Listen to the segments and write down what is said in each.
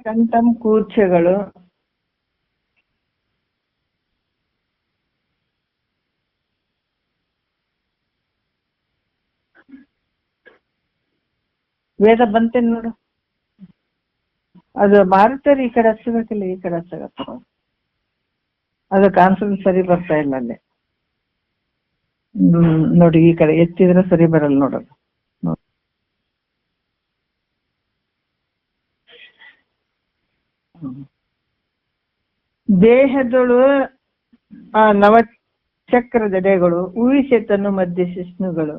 ಕಂಠಂ ಕೂರ್ಚಗಳು, ವೇದ ಬಂತೇನ್ ನೋಡು. ಅದು ಮಾರುತರು ಈ ಕಡೆ ಹಚ್ಚಬೇಕಿಲ್ಲ, ಈ ಕಡೆ ಹಚ್ಚಗತ್ತ. ಅದು ಕಾನ್ಸನ್ ಸರಿ ಬರ್ತಾ ಇಲ್ಲ ಅಲ್ಲಿ. ನೋಡಿ ಈ ಕಡೆ ಎತ್ತಿದ್ರೆ ಸರಿ ಬರಲ್ಲ ನೋಡೋದು. ದೇಹದಳು ನವಚಕ್ರ ಜಡೆಗಳು, ಊಹಿಸೆತನು ಮಧ್ಯ ಶಿಷ್ಣುಗಳು,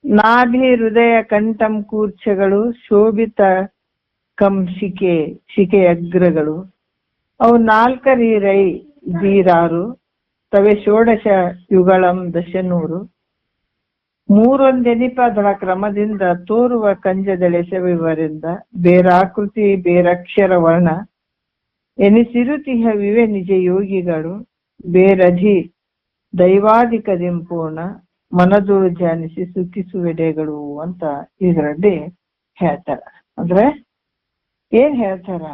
ನಾಭಿ ಹೃದಯ ಕಂಠಂ ಕೂರ್ಚಗಳು, ಶೋಭಿತ ಶಿಕೆ ಅಗ್ರಗಳು, ಅವು ನಾಲ್ಕರೀರೈ ದೀರಾರು, ತವೆ ಷೋಡಶ ಯುಗಳಂ ದಶನೂರು, ಮೂರೊಂದೆನಿಪದಳ ಕ್ರಮದಿಂದ ತೋರುವ ಕಂಜದೆಳೆಸೆವಿವರಿಂದ, ಬೇರಾಕೃತಿ ಬೇರಕ್ಷರ ವರ್ಣ ಎನಿಸಿರುತಿಹವಿವೆ ನಿಜ ಯೋಗಿಗಳು, ಬೇರಧಿ ದೈವಾಧಿಕದಿಂಪೂರ್ಣ ಮನದೋಳು ಧ್ಯಾನಿಸಿ ಸುಖಿಸುವೆಡೆಗಳು ಅಂತ ಇದರಲ್ಲಿ ಹೇಳ್ತಾರ. ಅಂದ್ರೆ ಏನ್ ಹೇಳ್ತಾರ,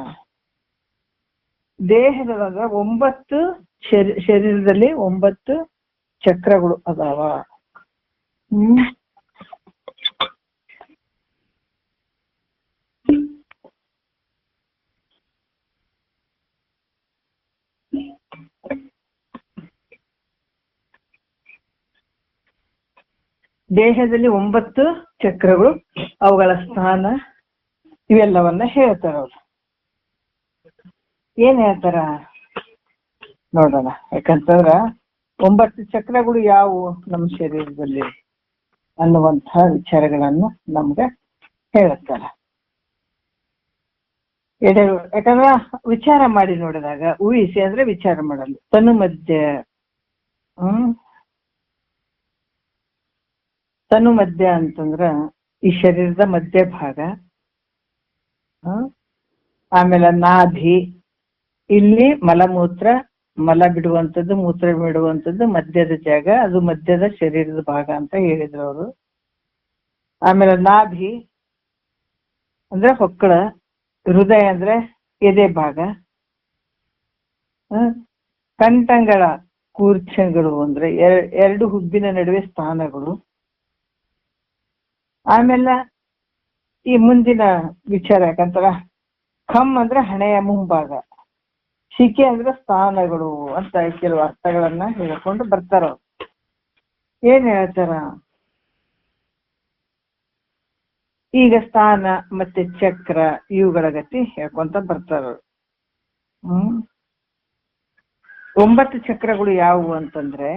ದೇಹದೊಳಗ 9 ಶರೀರದಲ್ಲಿ 9 ಚಕ್ರಗಳು ಅದಾವ. ದೇಹದಲ್ಲಿ 9 ಚಕ್ರಗಳು, ಅವುಗಳ ಸ್ಥಾನ, ಇವೆಲ್ಲವನ್ನ ಹೇಳ್ತಾರ ಅವ್ರು. ಏನ್ ಹೇಳ್ತಾರ ನೋಡೋಣ. ಯಾಕಂತಂದ್ರ 9 ಚಕ್ರಗಳು ಯಾವುವು ನಮ್ಮ ಶರೀರದಲ್ಲಿ ಅನ್ನುವಂತಹ ವಿಚಾರಗಳನ್ನು ನಮ್ಗೆ ಹೇಳುತ್ತಾರ. ಯಾಕಂದ್ರ ವಿಚಾರ ಮಾಡಿ ನೋಡಿದಾಗ, ಊಹಿಸಿ ಅಂದ್ರೆ ವಿಚಾರ ಮಾಡಲು. ತನು ಮಧ್ಯ, ತನು ಮಧ್ಯ ಅಂತಂದ್ರ ಈ ಶರೀರದ ಮಧ್ಯ ಭಾಗ. ಆಮೇಲೆ ನಾಭಿ, ಇಲ್ಲಿ ಮಲ ಬಿಡುವಂಥದ್ದು, ಮೂತ್ರ ಬಿಡುವಂಥದ್ದು ಮಧ್ಯದ ಜಾಗ, ಅದು ಮಧ್ಯದ ಶರೀರದ ಭಾಗ ಅಂತ ಹೇಳಿದ್ರು ಅವರು. ಆಮೇಲೆ ನಾಭಿ ಅಂದ್ರೆ ಹೊಕ್ಕಳ, ಹೃದಯ ಅಂದ್ರೆ ಎದೆ ಭಾಗ, ಕಂಠಗಳ ಕೂರ್ಚಗಳು ಅಂದ್ರೆ 2 ಹುಬ್ಬಿನ ನಡುವೆ ಸ್ಥಾನಗಳು. ಆಮೇಲೆ ಈ ಮುಂದಿನ ವಿಚಾರ, ಯಾಕಂತಾರ ಖಮ್ ಅಂದ್ರೆ ಹಣೆಯ ಮುಂಭಾಗ, ಶಿಕೆ ಅಂದ್ರೆ ಸ್ಥಾನಗಳು ಅಂತ ಕೆಲವು ಅರ್ಥಗಳನ್ನ ಹೇಳ್ಕೊಂಡು ಬರ್ತಾರ. ಏನ್ ಹೇಳ್ತಾರ, ಈಗ ಸ್ಥಾನ ಮತ್ತೆ ಚಕ್ರ ಇವುಗಳ ಗತಿ ಹೇಳ್ಕೊಂತ ಬರ್ತಾರ. 9 ಚಕ್ರಗಳು ಯಾವುವು ಅಂತಂದ್ರೆ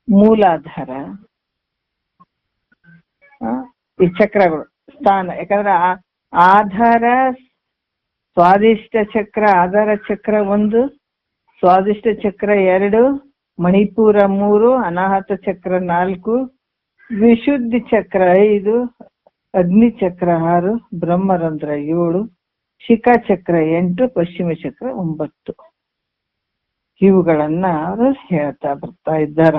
ಮೂಲಾಧಾರ, ಈ ಚಕ್ರಗಳು ಸ್ಥಾನ. ಯಾಕಂದ್ರೆ ಆಧಾರ ಸ್ವಾದಿಷ್ಟ ಚಕ್ರ, ಆಧಾರ ಚಕ್ರ 1, ಸ್ವಾದಿಷ್ಟ ಚಕ್ರ 2, ಮಣಿಪುರ 3, ಅನಾಹತ ಚಕ್ರ 4, ವಿಶುದ್ಧಿ ಚಕ್ರ 5, ಅಗ್ನಿ ಚಕ್ರ 6, ಬ್ರಹ್ಮರಂಧ್ರ 7, ಶಿಖಾ ಚಕ್ರ 8, ಪಶ್ಚಿಮ ಚಕ್ರ 9. ಇವುಗಳನ್ನ ಅವರು ಹೇಳ್ತಾ ಬರ್ತಾ ಇದ್ದಾರ.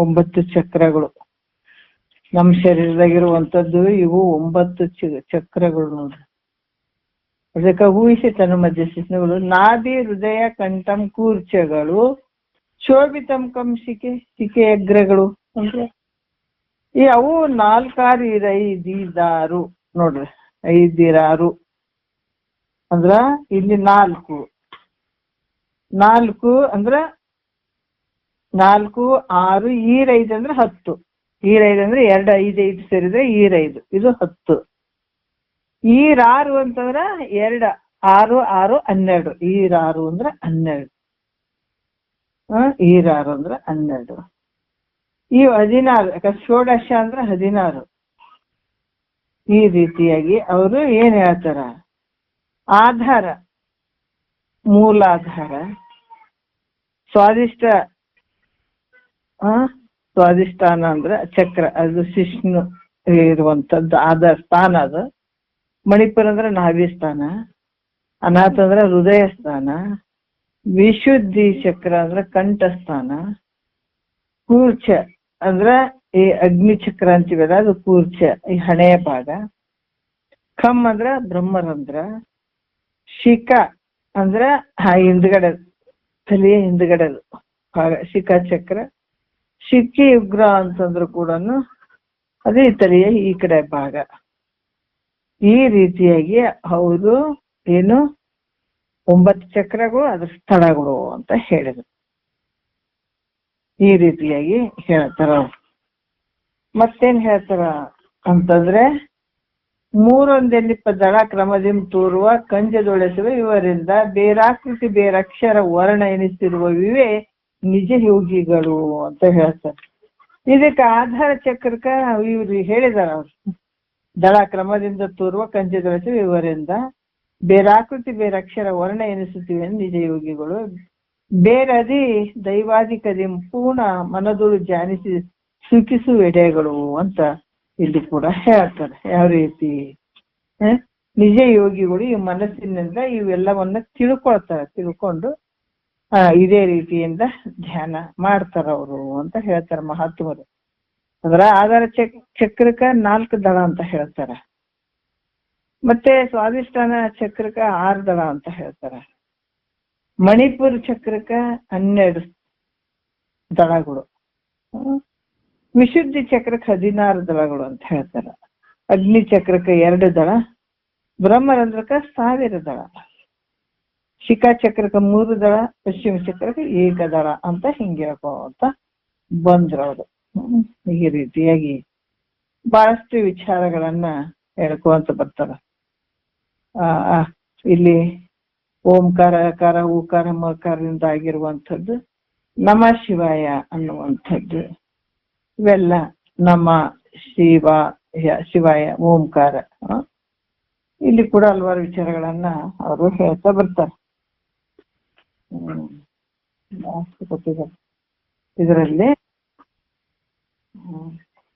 9 ಚಕ್ರಗಳು ನಮ್ಮ ಶರೀರದಾಗಿರುವಂತದ್ದು ಇವು 9 ಚಕ್ರಗಳು ನೋಡ್ರಿ. ಅದಕ್ಕೆ ಊಹಿಸಿ ತನು ಮಧ್ಯ ಶಿಷ್ಣುಗಳು, ನಾಭಿ ಹೃದಯ ಕಂಠಂ ಕೂರ್ಚಗಳು, ಶೋಭಿತಂ ಕಂ ಶಿಕೆ ಅಗ್ರಗಳು ಅಂದ್ರೆ ಈ ಅವು 4 ನೋಡ್ರಿ. 5 ಅಂದ್ರ ಇಲ್ಲಿ 4 ಅಂದ್ರ 4, 6, 5 ಅಂದ್ರೆ 10. 5 ಅಂದ್ರೆ 2, 5, 5 ಸೇರಿದ್ರೆ 5, ಇದು 10. 6 ಅಂತಂದ್ರ 2, 6, 6, 12. 6 ಅಂದ್ರೆ 12. 6 ಅಂದ್ರೆ 12. ಇವು 16. ಯಾಕಂದ್ರೆ ಷೋಡಶ ಅಂದ್ರೆ 16. ಈ ರೀತಿಯಾಗಿ ಅವರು ಏನ್ ಹೇಳ್ತಾರ, ಆಧಾರ ಮೂಲಾಧಾರ, ಸ್ವಾದಿಷ್ಠಾನ ಅಂದ್ರೆ ಚಕ್ರ, ಅದು ಶಿಷ್ಣು ಇರುವಂತದ್ದು ಆಧಾರ ಸ್ಥಾನ. ಅದು ಮಣಿಪುರ ಅಂದ್ರೆ ನಾಭಿ ಸ್ಥಾನ, ಅನಾಥ ಅಂದ್ರೆ ಹೃದಯ ಸ್ಥಾನ, ವಿಶುದ್ಧಿ ಚಕ್ರ ಅಂದ್ರೆ ಕಂಠಸ್ಥಾನ, ಕೂರ್ಚ ಅಂದ್ರ ಈ ಅಗ್ನಿ ಚಕ್ರ ಅಂತೀವಲ್ಲ, ಅದು ಕೂರ್ಚ ಈ ಹಣೆಯ ಭಾಗ, ಖಮ್ ಅಂದ್ರ ಬ್ರಹ್ಮರಂಧ್ರ, ಶಿಖ ಅಂದ್ರ ಹಿಂದ್ಗಡೆ ತಲೆಯ ಹಿಂದ್ಗಡೆ ಭಾಗ ಶಿಖ ಚಕ್ರ, ಶಿಖಿ ಉಗ್ರ ಅಂತಂದ್ರು ಕೂಡ ಅದೇ ತಲೆಯ ಈ ಕಡೆ ಭಾಗ. ಈ ರೀತಿಯಾಗಿ ಅವರು ಏನು 9 ಚಕ್ರಗಳು ಅದ್ರ ಸ್ಥಳಗಳು ಅಂತ ಹೇಳಿದ್ರು. ಈ ರೀತಿಯಾಗಿ ಹೇಳ್ತಾರ. ಮತ್ತೇನ್ ಹೇಳ್ತಾರ ಅಂತಂದ್ರೆ, ಮೂರೊಂದೆನ್ನಿಪ್ಪ ದಳ ಕ್ರಮದಿಂ ತೋರುವ ಕಂಜದೊಳೆಸುವ ಇವರಿಂದ ಬೇರಾಕೃತಿ ಬೇರಕ್ಷರ ವರ್ಣ ಎನಿಸಿರುವವಿವೆ ನಿಜ ಯೋಗಿಗಳು ಅಂತ ಹೇಳ್ತಾರೆ. ಇದಕ್ಕೆ ಆಧಾರ ಚಕ್ರಕ್ಕ ಇವ್ರು ಹೇಳಿದಾರ. ಅವ್ರು ದಳ ಕ್ರಮದಿಂದ ತೋರುವ ಕಂಜದೊಳೆಸುವ ಇವರಿಂದ ಬೇರಾಕೃತಿ ಬೇರಕ್ಷರ ವರ್ಣ ಎನಿಸುತ್ತಿವೆ ನಿಜ ಯೋಗಿಗಳು. ಬೇರದಿ ದೈವಾದಿಕದಿಂ ಪೂರ್ಣ ಮನದೊಳು ಜಾನಿಸಿ ಸುಖಿಸುವೆಡೆಗಳು ಅಂತ ಇಲ್ಲಿ ಕೂಡ ಹೇಳ್ತಾರೆ. ಯಾವ ರೀತಿ ನಿಜ ಯೋಗಿಗಳು ಈ ಮನಸ್ಸಿನಿಂದ ಇವೆಲ್ಲವನ್ನ ತಿಳ್ಕೊಂಡು ಇದೇ ರೀತಿಯಿಂದ ಧ್ಯಾನ ಮಾಡ್ತಾರ ಅವರು ಅಂತ ಹೇಳ್ತಾರೆ ಮಹಾತ್ಮರು. ಅದರ ಆಧಾರ ಚಕ್ರಕ್ಕ 4 ದಳ ಅಂತ ಹೇಳ್ತಾರ. ಮತ್ತೆ ಸ್ವಾಧಿಷ್ಠಾನ ಚಕ್ರಕ್ಕ 6 ದಳ ಅಂತ ಹೇಳ್ತಾರ. ಮಣಿಪುರ ಚಕ್ರಕ್ಕ 12 ದಳಗಳು, ವಿಶುದ್ಧಿ ಚಕ್ರಕ್ಕೆ 16 ದಳಗಳು ಅಂತ ಹೇಳ್ತಾರ. ಅಗ್ನಿ ಚಕ್ರಕ್ಕೆ 2 ದಳ, ಬ್ರಹ್ಮರಂಧ್ರಕ್ಕೆ 1000 ದಳ, ಶಿಖಾ ಚಕ್ರಕ್ಕೆ 3 ದಳ, ಪಶ್ಚಿಮ ಚಕ್ರಕ್ಕೆ 1 ದಳ ಅಂತ ಹಿಂಗೆ ಹೇಳ್ಕೊಂತ ಬಂದ್ರವ್ರು. ಈ ರೀತಿಯಾಗಿ ಬಹಳಷ್ಟು ವಿಚಾರಗಳನ್ನ ಹೇಳ್ಕೊಂತ ಬರ್ತಾರ. ಇಲ್ಲಿ ಓಂಕಾರ, ಅಕಾರ, ಉಕಾರ, ಮಕಾರದಿಂದ ಆಗಿರುವಂಥದ್ದು ನಮ ಶಿವಾಯ ಅನ್ನುವಂಥದ್ದು. ಇವೆಲ್ಲ ನಮ್ಮ ಶಿವಾಯ ಓಂಕಾರ. ಇಲ್ಲಿ ಕೂಡ ಹಲವಾರು ವಿಚಾರಗಳನ್ನ ಅವರು ಹೇಳ್ತಾ ಬರ್ತಾರೆ. ಇದರಲ್ಲಿ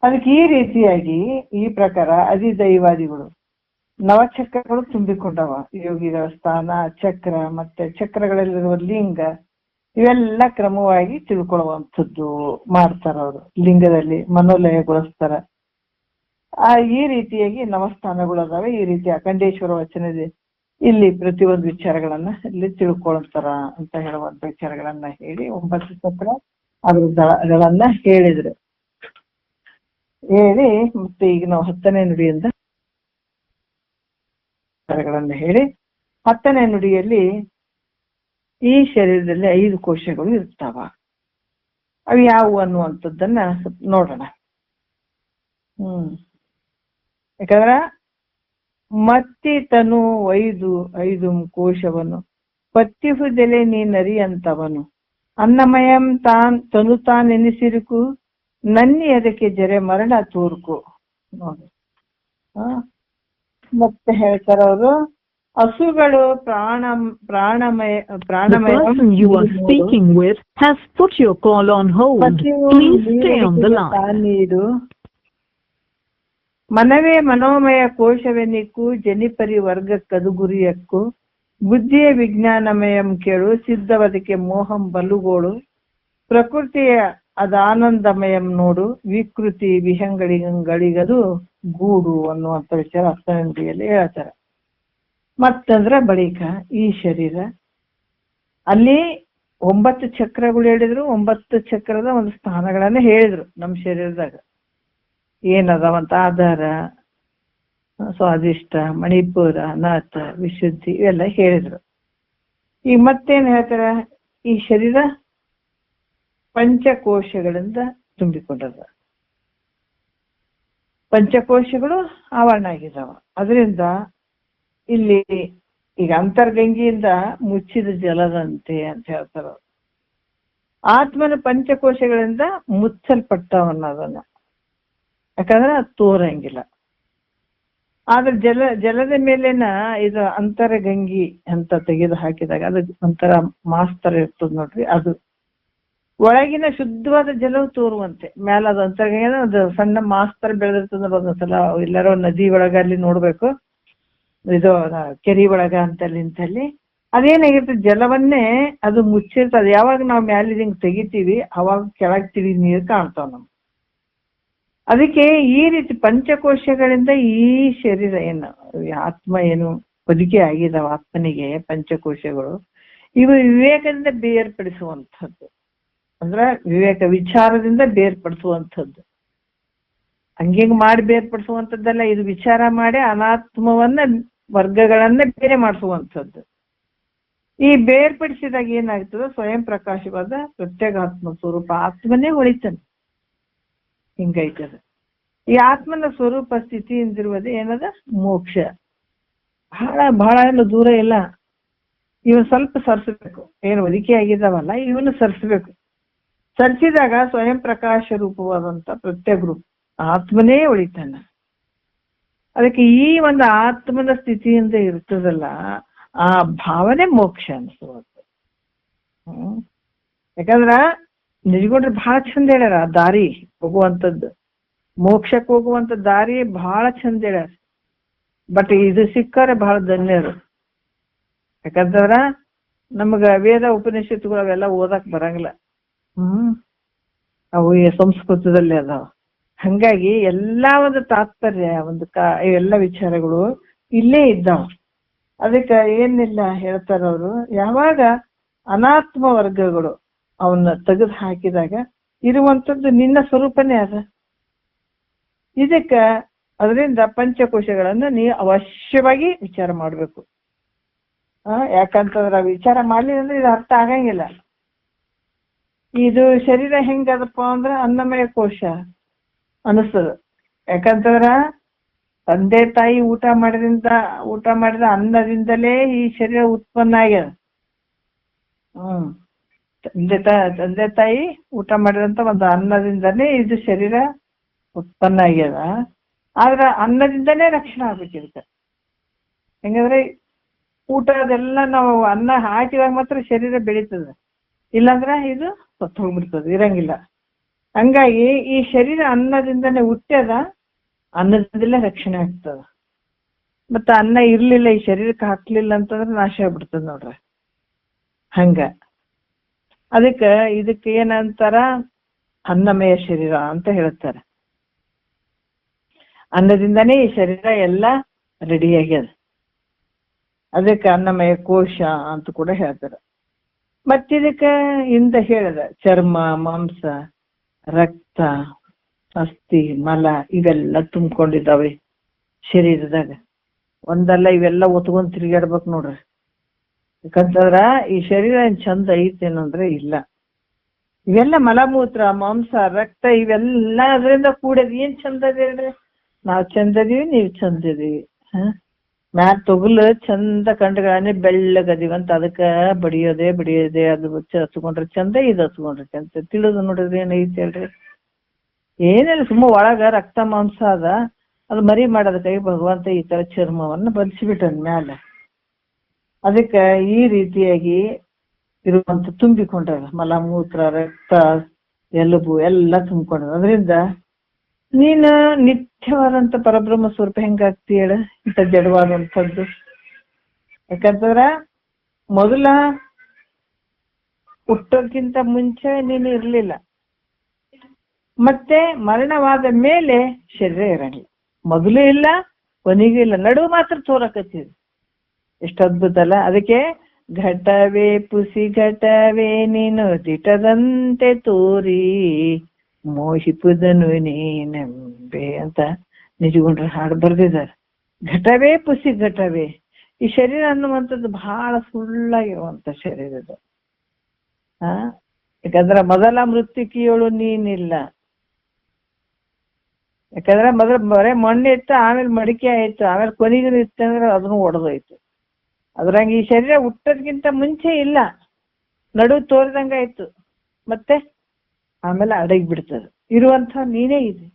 ಅದಕ್ಕೆ ಈ ರೀತಿಯಾಗಿ ಈ ಪ್ರಕಾರ ಅಧಿದೈವಾದಿಗಳು ನವಚಕ್ರಗಳು ತುಂಬಿಕೊಂಡವ. ಯೋಗಿಗಳ ಸ್ಥಾನ, ಚಕ್ರ, ಮತ್ತೆ ಚಕ್ರಗಳಲ್ಲಿರುವ ಲಿಂಗ ಇವೆಲ್ಲ ಕ್ರಮವಾಗಿ ತಿಳ್ಕೊಳ್ಳುವಂಥದ್ದು ಮಾಡ್ತಾರ. ಅವರು ಲಿಂಗದಲ್ಲಿ ಮನೋಲಯಗೊಳಿಸ್ತಾರ. ಈ ರೀತಿಯಾಗಿ ನವಸ್ಥಾನಗಳು ಅದಾವೆ. ಈ ರೀತಿ ಅಖಂಡೇಶ್ವರ ವಚನದ ಇಲ್ಲಿ ಪ್ರತಿಯೊಂದು ವಿಚಾರಗಳನ್ನ ಇಲ್ಲಿ ತಿಳ್ಕೊಳ್ತಾರ ಅಂತ ಹೇಳುವಂತ ವಿಚಾರಗಳನ್ನ ಹೇಳಿ 9 ಚಕ್ರ ಅದ್ರ ದಳಗಳನ್ನ ಹೇಳಿದ್ರು. ಹೇಳಿ ಮತ್ತೆ ಈಗ ನಾವು 10ನೇ ನುಡಿಯಿಂದ ವಿಚಾರಗಳನ್ನ ಹೇಳಿ 10ನೇ ನುಡಿಯಲ್ಲಿ ಈ ಶರೀರದಲ್ಲಿ 5 ಕೋಶಗಳು ಇರ್ತಾವ. ಅವು ಯಾವುವು ಅನ್ನುವಂಥದ್ದನ್ನ ನೋಡೋಣ. ಯಾಕಂದ್ರ ಮತ್ತಿ ತನು ಐದು ಕೋಶವನ್ನು ಪತ್ತಿಹುದೆಲೆ ನೀನರಿಯಂತವನು ಅನ್ನಮಯಂ ತನು ತಾನೆನಿಸಿರುಕು ನನ್ನಿ ಅದಕ್ಕೆ ಜರೆ ಮರಣ ತೋರ್ಕು. ನೋಡಿ, ಮತ್ತೆ ಹೇಳ್ತಾರ ಅವರು, ಹಸುಗಳು ಪ್ರಾಣಮಯ ನೀರು ಮನವೇ ಮನೋಮಯ ಕೋಶವೆನಿಕ್ಕು ಜನಿಪರಿ ವರ್ಗಕ್ಕದು ಗುರಿಯಕ್ಕೂ ಬುದ್ಧಿಯ ವಿಜ್ಞಾನಮಯಂ ಕೇಳು ಸಿದ್ಧವದಕ್ಕೆ ಮೋಹಂ ಬಲುಗೋಳು ಪ್ರಕೃತಿಯ ಅದಾನಂದಮಯಂ ನೋಡು ವಿಕೃತಿ ವಿಹಂಗಳಿಗದು ಗೂಡು ಅನ್ನುವಂಥ ವಿಚಾರ 10ನೇ ನುಡಿಯಲ್ಲಿ ಹೇಳ್ತಾರೆ. ಮತ್ತಂದ್ರ ಬಳಿಕ ಈ ಶರೀರ ಅಲ್ಲಿ 9 ಚಕ್ರಗಳು ಹೇಳಿದ್ರು. 9 ಚಕ್ರದ ಒಂದು ಸ್ಥಾನಗಳನ್ನ ಹೇಳಿದ್ರು. ನಮ್ಮ ಶರೀರದಾಗ ಏನದಾವಂತ ಆಧಾರ, ಸ್ವಾದಿಷ್ಟ, ಮಣಿಪುರ, ನಾಥ, ವಿಶುದ್ಧಿ ಇವೆಲ್ಲ ಹೇಳಿದ್ರು. ಈಗ ಮತ್ತೇನ್ ಹೇಳ್ತಾರ, ಈ ಶರೀರ ಪಂಚಕೋಶಗಳಿಂದ ತುಂಬಿಕೊಂಡದ. ಪಂಚಕೋಶಗಳು ಆವರಣ ಆಗಿದಾವ. ಅದರಿಂದ ಇಲ್ಲಿ ಈಗ ಅಂತರ್ಗಂಗೆಯಿಂದ ಮುಚ್ಚಿದ ಜಲದಂತೆ ಅಂತ ಹೇಳ್ತಾರ. ಆತ್ಮನ ಪಂಚಕೋಶಗಳಿಂದ ಮುಚ್ಚಲ್ಪಟ್ಟವನ್ನದನ್ನ, ಯಾಕಂದ್ರೆ ಅದು ತೋರಂಗಿಲ್ಲ. ಆದ್ರೆ ಜಲದ ಮೇಲಿನ ಇದು ಅಂತರಗಂಗಿ ಅಂತ ತೆಗೆದು ಹಾಕಿದಾಗ ಅದು ಒಂಥರ ಮಾಸ್ತರ ಇರ್ತದ ನೋಡ್ರಿ. ಅದು ಒಳಗಿನ ಶುದ್ಧವಾದ ಜಲವು ತೋರುವಂತೆ ಮೇಲೆ ಅದು ಅಂತರ್ಗಂಗೆ ಅದು ಸಣ್ಣ ಮಾಸ್ತರ ಬೆಳೆದಿರ್ತದ. ಒಂದೊಂದ್ಸಲ ಎಲ್ಲಾರೋ ನದಿ ಒಳಗ ಅಲ್ಲಿ ನೋಡ್ಬೇಕು, ಇದು ಕೆರಿ ಒಳಗ ಅಂತಲ್ಲಿ ಇಂತಲ್ಲಿ ಅದೇನಾಗಿರ್ತದೆ, ಜಲವನ್ನೇ ಅದು ಮುಚ್ಚಿರ್ತದೆ. ಯಾವಾಗ ನಾವು ಮ್ಯಾಲಿದ ಹಿಂಗ್ ತೆಗಿತೀವಿ ಅವಾಗ ಕೆಳಗ್ ತಿಳಿ ನೀರು ಕಾಣ್ತಾವ ನಮ್ಗೆ. ಅದಕ್ಕೆ ಈ ರೀತಿ ಪಂಚಕೋಶಗಳಿಂದ ಈ ಶರೀರ ಏನು ಆತ್ಮ ಏನು ಬದುಕಿ ಆಗಿದಾವ ಆತ್ಮನಿಗೆ ಪಂಚಕೋಶಗಳು ಇವು ವಿವೇಕದಿಂದ ಬೇರ್ಪಡಿಸುವಂಥದ್ದು. ಅಂದ್ರೆ ವಿವೇಕ ವಿಚಾರದಿಂದ ಬೇರ್ಪಡಿಸುವಂಥದ್ದು. ಹಂಗಿಂಗ್ ಮಾಡಿ ಬೇರ್ಪಡಿಸುವಂಥದ್ದಲ್ಲ, ಇದು ವಿಚಾರ ಮಾಡಿ ಅನಾತ್ಮವನ್ನ ವರ್ಗಗಳನ್ನ ಬೇರೆ ಮಾಡಿಸುವಂಥದ್ದು. ಈ ಬೇರ್ಪಡಿಸಿದಾಗ ಏನಾಗ್ತದೆ, ಸ್ವಯಂ ಪ್ರಕಾಶವಾದ ಪ್ರತ್ಯೇಕಾತ್ಮ ಸ್ವರೂಪ ಆತ್ಮನೇ ಉಳಿತಾನೆ. ಹಿಂಗೈತದ. ಈ ಆತ್ಮನ ಸ್ವರೂಪ ಸ್ಥಿತಿಯಿಂದಿರುವುದು ಏನದ ಮೋಕ್ಷ. ಬಹಳ ಬಹಳ ಏನು ದೂರ ಇಲ್ಲ. ಇವನು ಸ್ವಲ್ಪ ಸರಿಸಬೇಕು, ಏನು ಒದಿಕೆ ಆಗಿದ್ದಾವಲ್ಲ ಇವನು ಸರಿಸಬೇಕು. ಸರಿಸಿದಾಗ ಸ್ವಯಂ ಪ್ರಕಾಶ ರೂಪವಾದಂತ ಪ್ರತ್ಯೇಕ ರೂಪ ಆತ್ಮನೇ ಉಳಿತಾನ. ಅದಕ್ಕೆ ಈ ಒಂದು ಆತ್ಮನ ಸ್ಥಿತಿಯಿಂದ ಇರ್ತದಲ್ಲ ಆ ಭಾವನೆ ಮೋಕ್ಷ ಅನ್ಸುತ್ತೆ. ಯಾಕಂದ್ರ ನಿಜಗೊಂಡ್ರೆ ಬಹಳ ಚಂದ ಹೇಳ್ಯಾರ ಆ ದಾರಿ ಹೋಗುವಂಥದ್ದು, ಮೋಕ್ಷಕ್ಕೆ ಹೋಗುವಂತ ದಾರಿ ಬಹಳ ಚಂದ ಹೇಳ್ಯಾರ. ಬಟ್ ಇದು ಸಿಕ್ಕರೆ ಬಹಳ ಧನ್ಯರು. ಯಾಕಂತಂದ್ರ ನಮಗ ವೇದ ಉಪನಿಷತ್ತುಗಳು ಅವೆಲ್ಲ ಓದಕ್ ಬರಂಗಿಲ್ಲ. ಅವು ಸಂಸ್ಕೃತದಲ್ಲಿ ಅದಾವ. ಹಂಗಾಗಿ ಎಲ್ಲಾ ಒಂದು ತಾತ್ಪರ್ಯ ಒಂದು ಇವೆಲ್ಲ ವಿಚಾರಗಳು ಇಲ್ಲೇ ಇದ್ದಾವ. ಅದಕ್ಕೆ ಏನಿಲ್ಲ ಹೇಳ್ತಾರ ಅವರು, ಯಾವಾಗ ಅನಾತ್ಮ ವರ್ಗಗಳು ಅವನ್ನ ತೆಗೆದು ಹಾಕಿದಾಗ ಇರುವಂತದ್ದು ನಿನ್ನ ಸ್ವರೂಪನೇ ಅದ. ಇದಕ್ಕ ಅದರಿಂದ ಪಂಚಕೋಶಗಳನ್ನ ನೀ ಅವಶ್ಯವಾಗಿ ವಿಚಾರ ಮಾಡ್ಬೇಕು. ಯಾಕಂತಂದ್ರ ವಿಚಾರ ಮಾಡ್ಲಿಲ್ಲ ಅಂದ್ರೆ ಇದು ಅರ್ಥ ಆಗಂಗಿಲ್ಲ. ಇದು ಶರೀರ ಹೆಂಗದಪ್ಪ ಅಂದ್ರ ಅನ್ನಮಯ ಕೋಶ ಅನಿಸ್ತದ. ಯಾಕಂತಂದ್ರ ತಂದೆ ತಾಯಿ ಊಟ ಮಾಡಿದ ಅನ್ನದಿಂದಲೇ ಈ ಶರೀರ ಉತ್ಪನ್ನ ಆಗ್ಯದ. ತಂದೆ ತಾಯಿ ಊಟ ಮಾಡಿದಂತ ಒಂದು ಅನ್ನದಿಂದಲೇ ಇದು ಶರೀರ ಉತ್ಪನ್ನ ಆಗ್ಯದ. ಆದ್ರ ಅನ್ನದಿಂದನೇ ರಕ್ಷಣೆ ಆಗ್ಬೇಕು ಇದಕ್ಕೆ. ಹೆಂಗಂದ್ರೆ ಊಟ ಅದೆಲ್ಲ ನಾವು ಅನ್ನ ಹಾಕಿದಾಗ ಮಾತ್ರ ಶರೀರ ಬೆಳೀತದ, ಇಲ್ಲಾಂದ್ರೆ ಇದು ಸತ್ತು ಹೋಗ್ಬಿಡ್ತದೆ, ಇರಂಗಿಲ್ಲ. ಹಂಗಾಗಿ ಈ ಶರೀರ ಅನ್ನದಿಂದನೇ ಹುಟ್ಟ್ಯದ, ಅನ್ನದಿಂದಲೇ ರಕ್ಷಣೆ ಆಗ್ತದ. ಮತ್ತೆ ಅನ್ನ ಇರ್ಲಿಲ್ಲ ಈ ಶರೀರಕ್ಕೆ ಹಾಕ್ಲಿಲ್ಲ ಅಂತಂದ್ರೆ ನಾಶ ಆಗ್ಬಿಡ್ತದ ನೋಡ್ರಿ. ಹಂಗ ಇದಕ್ಕೆ ಏನಂತಾರ, ಅನ್ನಮಯ ಶರೀರ ಅಂತ ಹೇಳ್ತಾರೆ. ಅನ್ನದಿಂದನೇ ಈ ಶರೀರ ಎಲ್ಲ ರೆಡಿ ಆಗ್ಯದ. ಅದಕ್ಕೆ ಅನ್ನಮಯ ಕೋಶ ಅಂತ ಕೂಡ ಹೇಳ್ತಾರ. ಮತ್ತಿದಕ್ಕ ಇಂದ ಹೇಳದ ಚರ್ಮ, ಮಾಂಸ, ರಕ್ತ, ಅಸ್ಥಿ, ಮಲ ಇವೆಲ್ಲ ತುಂಬಿಕೊಂಡಿದ್ದಾವೆ ಶರೀರದಾಗ. ಒಂದಲ್ಲ ಇವೆಲ್ಲ ಒತ್ಕೊಂಡ್ ತಿರುಗಾಡ್ಬೇಕು ನೋಡ್ರಿ. ಯಾಕಂತಂದ್ರ ಈ ಶರೀರ ಏನ್ ಚಂದ ಐತೇನಂದ್ರೆ ಇಲ್ಲ. ಇವೆಲ್ಲ ಮಲಮೂತ್ರ, ಮಾಂಸ, ರಕ್ತ ಇವೆಲ್ಲ ಅದರಿಂದ ಕೂಡದ್. ಏನ್ ಚಂದ ಅದ ಹೇಳ್ರಿ, ನಾವ್ ಚಂದದೀವಿ, ನೀವ್ ಚಂದದೀವಿ. ಮ್ಯಾಲ ತೊಗಲು ಚಂದ ಕಂಡ್ಗಾನೆ ಬೆಳ್ಳಗದಿವಂತ ಅದಕ್ಕ ಬಡಿಯೋದೆ ಅದು ಹಚ್ಕೊಂಡ್ರೆ ಚಂದ, ಇದು ಹಚ್ಕೊಂಡ್ರೆ ಚಂದ. ತಿಳಿದು ನೋಡಿದ್ರೆ ಏನೈತಿ ಹೇಳ್ರಿ, ಏನಿಲ್ಲ. ಸುಮ್ಮ ಒಳಗ ರಕ್ತ ಮಾಂಸ ಅದ, ಅದು ಮರಿ ಮಾಡೋದ ಕೈ ಭಗವಂತ ಈ ತರ ಚರ್ಮವನ್ನ ಬಲಿಸಿಬಿಟ್ಟನ್ ಮ್ಯಾಲ. ಅದಕ್ಕ ಈ ರೀತಿಯಾಗಿ ಇರುವಂತ ತುಂಬಿಕೊಂಡದ ಮಲಮೂತ್ರ, ರಕ್ತ, ಎಲುಬು ಎಲ್ಲ ತುಂಬಿಕೊಂಡದ. ಅದರಿಂದ ನೀನು ನಿತ್ಯವಾದಂತ ಪರಬ್ರಹ್ಮ ಸ್ವರೂಪ ಹೆಂಗಾಗ್ತಿ ಹೇಳ, ಇಂಥ ಜಡವಾದಂಥದ್ದು. ಯಾಕಂತಂದ್ರ ಮೊದಲ ಹುಟ್ಟೋಕ್ಕಿಂತ ಮುಂಚೆ ನೀನು ಇರ್ಲಿಲ್ಲ, ಮತ್ತೆ ಮರಣವಾದ ಮೇಲೆ ಶರೀರ ಇರಂಗಿಲ್ಲ. ಮೊದಲು ಇಲ್ಲ, ಕೊನೆಗೂ ಇಲ್ಲ, ನಡುವು ಮಾತ್ರ ತೋರಕತ್ತಿದೆ. ಎಷ್ಟು ಅದ್ಭುತ ಅಲ್ಲ. ಅದಕ್ಕೆ ಘಟವೇ ಪುಸಿ ಘಟವೇ ನೀನು ದಿಟದಂತೆ ತೋರಿ ಮೋಹಿಪುದನು ನೀನಂಬೆ ಅಂತ ನಿಜಗೊಂಡ್ರೆ ಹಾಡು ಬರ್ದಿದ್ದಾರೆ. ಘಟವೇ ಪುಸಿ ಘಟವೇ. ಈ ಶರೀರ ಅನ್ನುವಂಥದ್ದು ಬಹಳ ಸುಳ್ಳಾಗಿರುವಂತ ಶರೀರ ಇದು. ಯಾಕಂದ್ರೆ ಮೊದಲ ಮೃತ್ತಿಕೆಯೊಳು ನೀನಿಲ್ಲ. ಯಾಕಂದ್ರೆ ಮೊದಲ ಬರೇ ಮಣ್ಣು ಇತ್ತು, ಆಮೇಲೆ ಮಡಿಕೆ ಆಯ್ತು, ಆಮೇಲೆ ಕೊನೆಗೂ ಇತ್ತು ಅಂದ್ರೆ ಅದನ್ನು ಒಡೆದೋಯ್ತು. ಅದ್ರಂಗೆ ಈ ಶರೀರ ಹುಟ್ಟೋದ್ಕಿಂತ ಮುಂಚೆ ಇಲ್ಲ, ನಡುವು ತೋರಿದಂಗ ಆಯ್ತು, ಮತ್ತೆ ಆಮೇಲೆ ಅಡಗಿ ಬಿಡ್ತದೆ. ಇರುವಂತ ನೀನೇ ಇದೆ.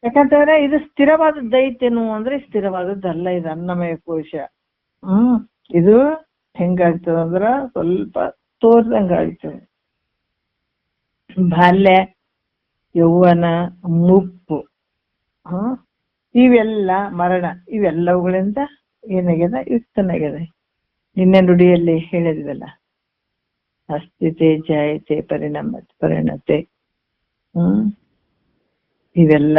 ಯಾಕಂತಂದ್ರೆ ಇದು ಸ್ಥಿರವಾದದ್ದೈತೇನು ಅಂದ್ರೆ ಸ್ಥಿರವಾದದ್ದಲ್ಲ. ಇದು ಅನ್ನಮಯ ಕೋಶ. ಇದು ಹೆಂಗಾಗ್ತದ ಅಂದ್ರ ಸ್ವಲ್ಪ ತೋರ್ದಂಗ ಆಗ್ತದೆ. ಬಾಲ್ಯ, ಯೌವನ, ಮುಪ್ಪು, ಇವೆಲ್ಲ ಮರಣ, ಇವೆಲ್ಲವುಗಳಿಂದ ಏನಾಗ್ಯದ ಯುಕ್ತನಾಗ್ಯದ. ನಿನ್ನೆ ನುಡಿಯಲ್ಲಿ ಹೇಳಿದ್ವಲ್ಲ, ಅಸ್ಥಿತೆ ಜಾಯತೆ ಪರಿಣತೆ. ಇವೆಲ್ಲ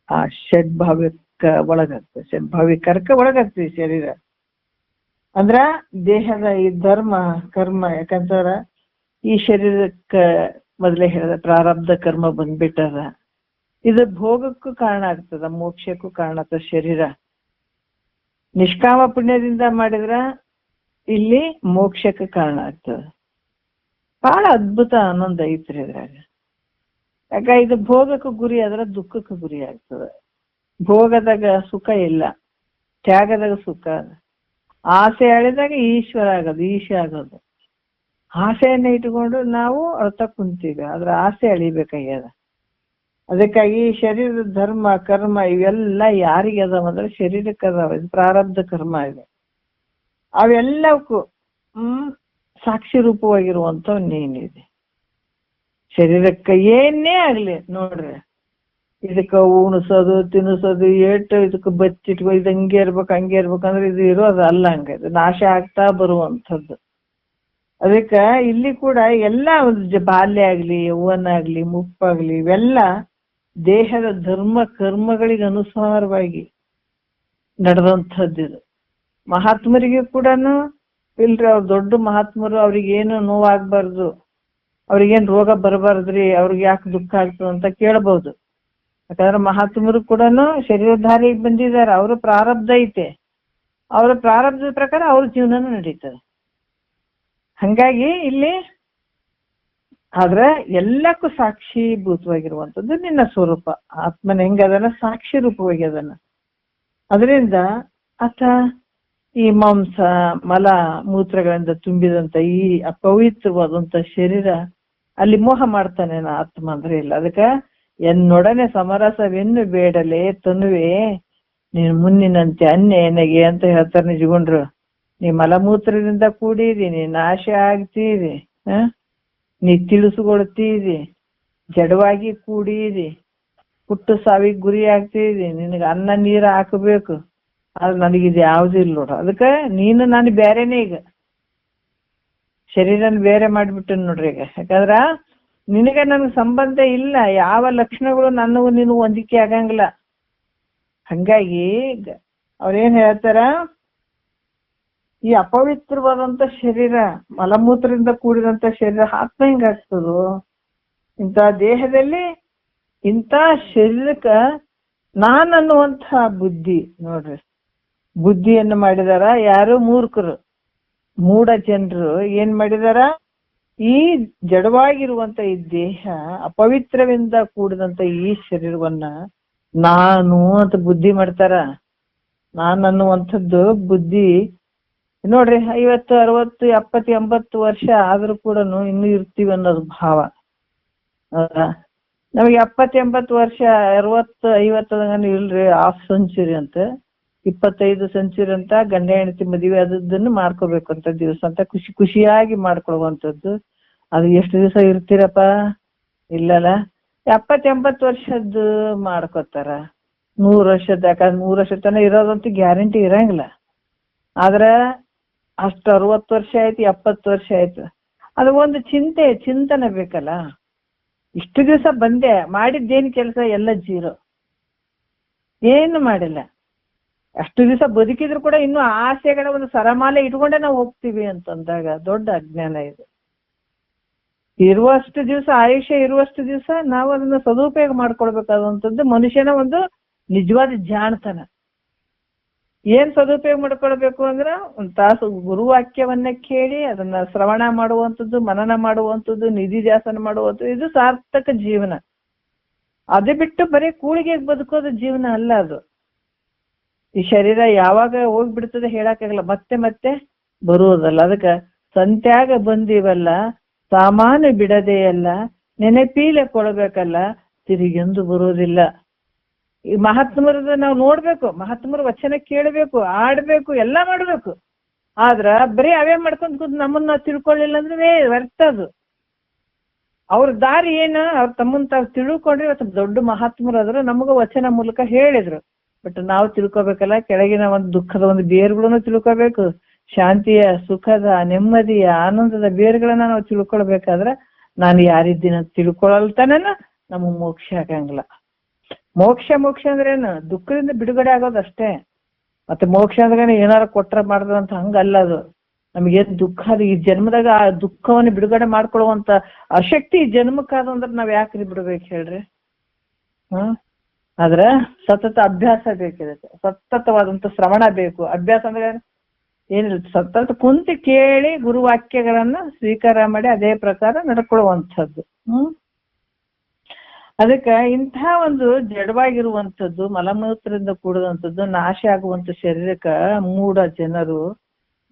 ಆ ಷಡ್ಭಾವಿಕ ಒಳಗಾಗ್ತದೆ, ಷಡ್ಭಾವಿಕರ್ಕ ಒಳಗಾಗ್ತದೆ ಶರೀರ. ಅಂದ್ರ ದೇಹದ ಈ ಧರ್ಮ ಕರ್ಮ, ಯಾಕಂತಾರ ಈ ಶರೀರಕ್ಕ ಮೊದಲೇ ಹೇಳಿದ ಪ್ರಾರಬ್ಧ ಕರ್ಮ ಬಂದ್ಬಿಟ್ಟದ. ಇದು ಭೋಗಕ್ಕೂ ಕಾರಣ ಆಗ್ತದ, ಮೋಕ್ಷಕ್ಕೂ ಕಾರಣ ಆಗ್ತದ ಶರೀರ. ನಿಷ್ಕಾಮ ಪುಣ್ಯದಿಂದ ಮಾಡಿದ್ರ ಇಲ್ಲಿ ಮೋಕ್ಷಕ್ಕೆ ಕಾರಣ ಆಗ್ತದ. ಬಹಳ ಅದ್ಭುತ ಆನಂದ ಐತ್ರಿ ಇದ್ರಾಗ. ಯಾಕ ಇದು ಭೋಗಕ್ಕೂ ಗುರಿ ಆದ್ರ ದುಃಖಕ್ಕೂ ಗುರಿ ಆಗ್ತದ. ಭೋಗದಾಗ ಸುಖ ಇಲ್ಲ, ತ್ಯಾಗದಾಗ ಸುಖ. ಆಸೆ ಅಳಿದಾಗ ಈಶ್ವರ ಆಗೋದು, ಈಶ ಆಗೋದು. ಆಸೆಯನ್ನ ಇಟ್ಕೊಂಡು ನಾವು ಅಳ್ತಾ ಕುಂತೀವಿ, ಆದ್ರೆ ಆಸೆ ಅಳಿಬೇಕಾಗ್ಯದ. ಅದಕ್ಕಾಗಿ ಶರೀರದ ಧರ್ಮ ಕರ್ಮ ಇವೆಲ್ಲ ಯಾರಿಗೆ ಅದಾವ ಅಂದ್ರೆ ಶರೀರಕ್ಕೆ ಅದಾವ. ಇದು ಪ್ರಾರಬ್ಧ ಕರ್ಮ ಇದೆ. ಅವೆಲ್ಲಕ್ಕೂ ಸಾಕ್ಷಿ ರೂಪವಾಗಿರುವಂತ ನೀನಿದೆ. ಶರೀರಕ್ಕೆ ಏನೇ ಆಗ್ಲಿ ನೋಡ್ರಿ, ಇದಕ್ಕ ಉಣಿಸೋದು ತಿನ್ನಿಸೋದು ಏಟು ಇದಕ್ಕೆ ಬಚ್ಚಿಟ್ಕೊ, ಇದು ಹಂಗೆ ಇರ್ಬೇಕು ಹಂಗೆ ಇರ್ಬೇಕಂದ್ರೆ ಇದು ಇರೋದು ಅಲ್ಲ. ಹಂಗ ಇದು ನಾಶ ಆಗ್ತಾ ಬರುವಂಥದ್ದು. ಅದಕ್ಕ ಇಲ್ಲಿ ಕೂಡ ಎಲ್ಲ ಬಾಲ್ಯ ಆಗ್ಲಿ, ಯೌವನ ಆಗ್ಲಿ, ಮುಪ್ಪಾಗ್ಲಿ, ಇವೆಲ್ಲ ದೇಹದ ಧರ್ಮ ಕರ್ಮಗಳಿಗೆ ಅನುಸಾರವಾಗಿ ನಡೆದಂಥದ್ದು. ಇದು ಮಹಾತ್ಮರಿಗೆ ಕೂಡ ಇಲ್ರಿ, ಅವ್ರು ದೊಡ್ಡ ಮಹಾತ್ಮರು, ಅವ್ರಿಗೇನು ನೋವಾಗ್ಬಾರ್ದು, ಅವ್ರಿಗೇನು ರೋಗ ಬರಬಾರ್ದ್ರಿ, ಅವ್ರಿಗೆ ಯಾಕೆ ದುಃಖ ಆಗ್ತದೆ ಅಂತ ಕೇಳ್ಬಹುದು. ಯಾಕಂದ್ರೆ ಮಹಾತ್ಮರು ಕೂಡ ಶರೀರಧಾರಿಗೆ ಬಂದಿದ್ದಾರೆ, ಅವ್ರ ಪ್ರಾರಬ್ಧ ಐತೆ, ಅವ್ರ ಪ್ರಾರಬ್ಧದ ಪ್ರಕಾರ ಅವ್ರ ಜೀವನ ನಡೀತದೆ. ಹಂಗಾಗಿ ಇಲ್ಲಿ ಆದ್ರೆ ಎಲ್ಲಕ್ಕೂ ಸಾಕ್ಷೀಭೂತವಾಗಿರುವಂಥದ್ದು ನಿನ್ನ ಸ್ವರೂಪ. ಆತ್ಮನ ಹೆಂಗದನ ಸಾಕ್ಷಿ ರೂಪವಾಗಿ ಅದನ್ನ. ಅದರಿಂದ ಆತ ಈ ಮಾಂಸ ಮಲ ಮೂತ್ರಗಳಿಂದ ತುಂಬಿದಂತ ಈ ಅಪವಿತ್ರವಾದಂತ ಶರೀರ ಅಲ್ಲಿ ಮೋಹ ಮಾಡ್ತಾನೆ ಆತ್ಮ ಅಂದ್ರೆ ಇಲ್ಲ. ಅದಕ್ಕ ಎನ್ನೊಡನೆ ಸಮರಸವೆನ್ನು ಬೇಡಲೆ ತನುವೆ ನೀನು ಮುನ್ನಿನಂತೆ ಅನ್ಯ ಎನಗೆ ಅಂತ ಹೇಳ್ತಾರೆ ನಿಜಗೊಂಡ್ರು. ನೀ ಮಲಮೂತ್ರದಿಂದ ಕೂಡಿರಿ, ನೀ ನಾಶ ಆಗ್ತೀರಿ, ನೀ ತಿಳಿಸ್ಕೊಡ್ತೀರಿ, ಜಡವಾಗಿ ಕೂಡಿರಿ, ಹುಟ್ಟು ಸಾವಿಗೆ ಗುರಿ ಆಗ್ತೀರಿ, ನಿನಗೆ ಅನ್ನ ನೀರು ಹಾಕಬೇಕು, ಆದ್ರೆ ನನಗಿದು ಯಾವ್ದು ಇಲ್ಲ ನೋಡು. ಅದಕ್ಕೆ ನೀನು ನಾನು ಬೇರೆನೇ. ಈಗ ಶರೀರನ ಬೇರೆ ಮಾಡ್ಬಿಟ್ಟೆ ನೋಡ್ರಿ ಈಗ. ಯಾಕಂದ್ರ ನಿನಗೆ ನನಗೆ ಸಂಬಂಧ ಇಲ್ಲ, ಯಾವ ಲಕ್ಷಣಗಳು ನನಗೂ ನೀನು ಹೊಂದಿಕೆ ಆಗಂಗಿಲ್ಲ. ಹಂಗಾಗಿ ಅವ್ರೇನ್ ಹೇಳ್ತಾರ, ಈ ಅಪವಿತ್ರವಾದಂತ ಶರೀರ ಮಲಮೂತ್ರದಿಂದ ಕೂಡಿದಂತ ಶರೀರ ಆತ್ಮ ಹೆಂಗಾಗ್ತದೋ, ಇಂಥ ದೇಹದಲ್ಲಿ ಇಂಥ ಶರೀರಕ್ಕ ನಾನು ಅನ್ನುವಂಥ ಬುದ್ಧಿ ನೋಡ್ರಿ, ಬುದ್ಧಿಯನ್ನು ಮಾಡಿದಾರ ಯಾರು? ಮೂರ್ಖರು, ಮೂಢ ಜನರು ಏನ್ ಮಾಡಿದಾರ? ಈ ಜಡವಾಗಿರುವಂತ ಈ ದೇಹ ಅಪವಿತ್ರವಿಂದ ಕೂಡಿದಂತ ಈ ಶರೀರವನ್ನ ನಾನು ಅಂತ ಬುದ್ಧಿ ಮಾಡ್ತಾರ. ನಾನು ಅನ್ನುವಂಥದ್ದು ಬುದ್ಧಿ ನೋಡ್ರಿ, 50, 60, 70, 80 ವರ್ಷ ಆದ್ರೂ ಕೂಡ ಇನ್ನೂ ಇರ್ತೀವಿ ಅನ್ನೋದು ಭಾವ. ನಮಗೆ 70, 80 ವರ್ಷ 60, 50 ಇಲ್ರಿ, ಹಾಫ್ ಸೆಂಚುರಿ ಅಂತ 25 ಸೆಂಚುರಿ ಅಂತ ಗಂಡ ಹೆಂಡತಿ ಮದುವೆ ಅದನ್ನು ಮಾಡ್ಕೋಬೇಕಂತ ದಿವಸ ಅಂತ ಖುಷಿ ಖುಷಿಯಾಗಿ ಮಾಡ್ಕೊಳ್ಳುವಂಥದ್ದು. ಅದು ಎಷ್ಟು ದಿವಸ ಇರ್ತೀರಪ್ಪ? ಇಲ್ಲಲ್ಲ, 70, 80 ವರ್ಷದ್ದು ಮಾಡ್ಕೋತಾರ. 100 ವರ್ಷದ, ಯಾಕಂದ್ರೆ 100 ವರ್ಷ ತನಕ ಇರೋದಂತೂ ಗ್ಯಾರಂಟಿ ಇರಂಗಿಲ್ಲ. ಆದ್ರೆ ಅಷ್ಟು 60 ವರ್ಷ ಆಯ್ತು, 70 ವರ್ಷ ಆಯ್ತು, ಅದು ಒಂದು ಚಿಂತನೆ ಬೇಕಲ್ಲ. ಇಷ್ಟು ದಿವಸ ಬಂದೆ, ಮಾಡಿದ್ದೇನು ಕೆಲಸ? ಎಲ್ಲ ಜೀರೋ, ಏನು ಮಾಡಿಲ್ಲ. ಅಷ್ಟು ದಿವಸ ಬದುಕಿದ್ರು ಕೂಡ ಇನ್ನು ಆಸೆಗಳ ಒಂದು ಸರಮಾಲೆ ಇಟ್ಕೊಂಡೆ ನಾವು ಹೋಗ್ತೀವಿ ಅಂತಂದಾಗ ದೊಡ್ಡ ಅಜ್ಞಾನ ಇದು. ಇರುವಷ್ಟು ದಿವಸ, ಆಯುಷ್ಯ ಇರುವಷ್ಟು ದಿವಸ ನಾವು ಅದನ್ನ ಸದುಪಯೋಗ ಮಾಡ್ಕೊಳ್ಬೇಕಾದಂಥದ್ದು ಮನುಷ್ಯನ ಒಂದು ನಿಜವಾದ ಜಾಣತನ. ಏನ್ ಸದುಪಯೋಗ ಮಾಡ್ಕೊಳ್ಬೇಕು ಅಂದ್ರ ಒಂದ್ ತಾಸು ಗುರುವಾಕ್ಯವನ್ನ ಕೇಳಿ ಅದನ್ನ ಶ್ರವಣ ಮಾಡುವಂಥದ್ದು, ಮನನ ಮಾಡುವಂಥದ್ದು, ನಿಧಿಧ್ಯಾಸನ ಮಾಡುವಂಥದ್ದು, ಇದು ಸಾರ್ಥಕ ಜೀವನ. ಅದು ಬಿಟ್ಟು ಬರೀ ಕೂಳಿಗೆ ಬದುಕೋದು ಜೀವನ ಅಲ್ಲ ಅದು. ಈ ಶರೀರ ಯಾವಾಗ ಹೋಗ್ಬಿಡ್ತದೆ ಹೇಳಕ್ಕಾಗಲ್ಲ, ಮತ್ತೆ ಮತ್ತೆ ಬರುವುದಲ್ಲ. ಅದಕ್ಕೆ ಸಂತ್ಯಾಗ ಬಂದಿವಲ್ಲ ಸಾಮಾನು ಬಿಡದೆಯಲ್ಲ, ನೆನಪೀಲೆ ಕೊಡ್ಬೇಕಲ್ಲ ತಿರುಗೆಂದು ಬರೋದಿಲ್ಲ. ಈ ಮಹಾತ್ಮರದ ನಾವು ನೋಡ್ಬೇಕು, ಮಹಾತ್ಮರ ವಚನ ಕೇಳಬೇಕು, ಆಡ್ಬೇಕು, ಎಲ್ಲ ಮಾಡ್ಬೇಕು. ಆದ್ರ ಬರೀ ಅವೇ ಮಾಡ್ಕೊಂಡ್ ಕೂತ್ ನಮ್ಮನ್ನ ತಿಳ್ಕೊಳ್ಳಿಲ್ಲ ಅಂದ್ರೆ ವ್ಯರ್ಥ ಅದು. ಅವ್ರ ದಾರಿ ಏನು? ಅವ್ರ ತಮ್ಮನ್ ತಾವ್ ತಿಳ್ಕೊಂಡ್ರೆ ಇವತ್ತು ದೊಡ್ಡ ಮಹಾತ್ಮರಾದ್ರು ನಮಗ ವಚನ ಮೂಲಕ ಹೇಳಿದ್ರು. ಬಟ್ ನಾವು ತಿಳ್ಕೊಬೇಕಲ್ಲ, ಕೆಳಗಿನ ಒಂದು ದುಃಖದ ಒಂದು ಬೇರುಗಳನ್ನು ತಿಳ್ಕೊಬೇಕು, ಶಾಂತಿಯ, ಸುಖದ, ನೆಮ್ಮದಿಯ, ಆನಂದದ ಬೇರುಗಳನ್ನ ನಾವು ತಿಳ್ಕೊಳ್ಬೇಕಾದ್ರೆ ನಾನು ಯಾರಿದ್ದೀನ ತಿಳ್ಕೊಳಲ್ತಾನ ನಮಗ್ ಮೋಕ್ಷ ಆಗಂಗಿಲ್ಲ. ಮೋಕ್ಷ ಅಂದ್ರೇನು? ದುಃಖದಿಂದ ಬಿಡುಗಡೆ ಆಗೋದಷ್ಟೇ. ಮತ್ತೆ ಮೋಕ್ಷ ಅಂದ್ರೆ ಏನಾರು ಕೊಟ್ರ ಮಾಡ್ದಂತ ಹಂಗಲ್ಲ. ಅದು ನಮಗೇನ್ ದುಃಖ ಅದು ಈ ಜನ್ಮದಾಗ ಆ ದುಃಖವನ್ನು ಬಿಡುಗಡೆ ಮಾಡ್ಕೊಳ್ಳುವಂತ ಅಶಕ್ತಿ ಈ ಜನ್ಮಕ್ಕಾದಂದ್ರೆ ನಾವ್ ಯಾಕ್ರಿ ಬಿಡ್ಬೇಕು ಹೇಳ್ರಿ? ಆದ್ರ ಸತತ ಅಭ್ಯಾಸ ಬೇಕಿರುತ್ತೆ, ಸತತವಾದಂತ ಶ್ರವಣ ಬೇಕು. ಅಭ್ಯಾಸ ಅಂದ್ರೆ ಏನಿಲ್ಲ, ಸತತ ಕುಂತು ಕೇಳಿ ಗುರುವಾಕ್ಯಗಳನ್ನ ಸ್ವೀಕಾರ ಮಾಡಿ ಅದೇ ಪ್ರಕಾರ ನಡ್ಕೊಳ್ಳುವಂಥದ್ದು. ಅದಕ್ಕೆ ಇಂಥ ಒಂದು ಜಡವಾಗಿರುವಂಥದ್ದು, ಮಲಮೂತ್ರದಿಂದ ಕೂಡುವಂಥದ್ದು, ನಾಶ ಆಗುವಂತ ಶರೀರಕ್ಕ ಮೂಢ ಜನರು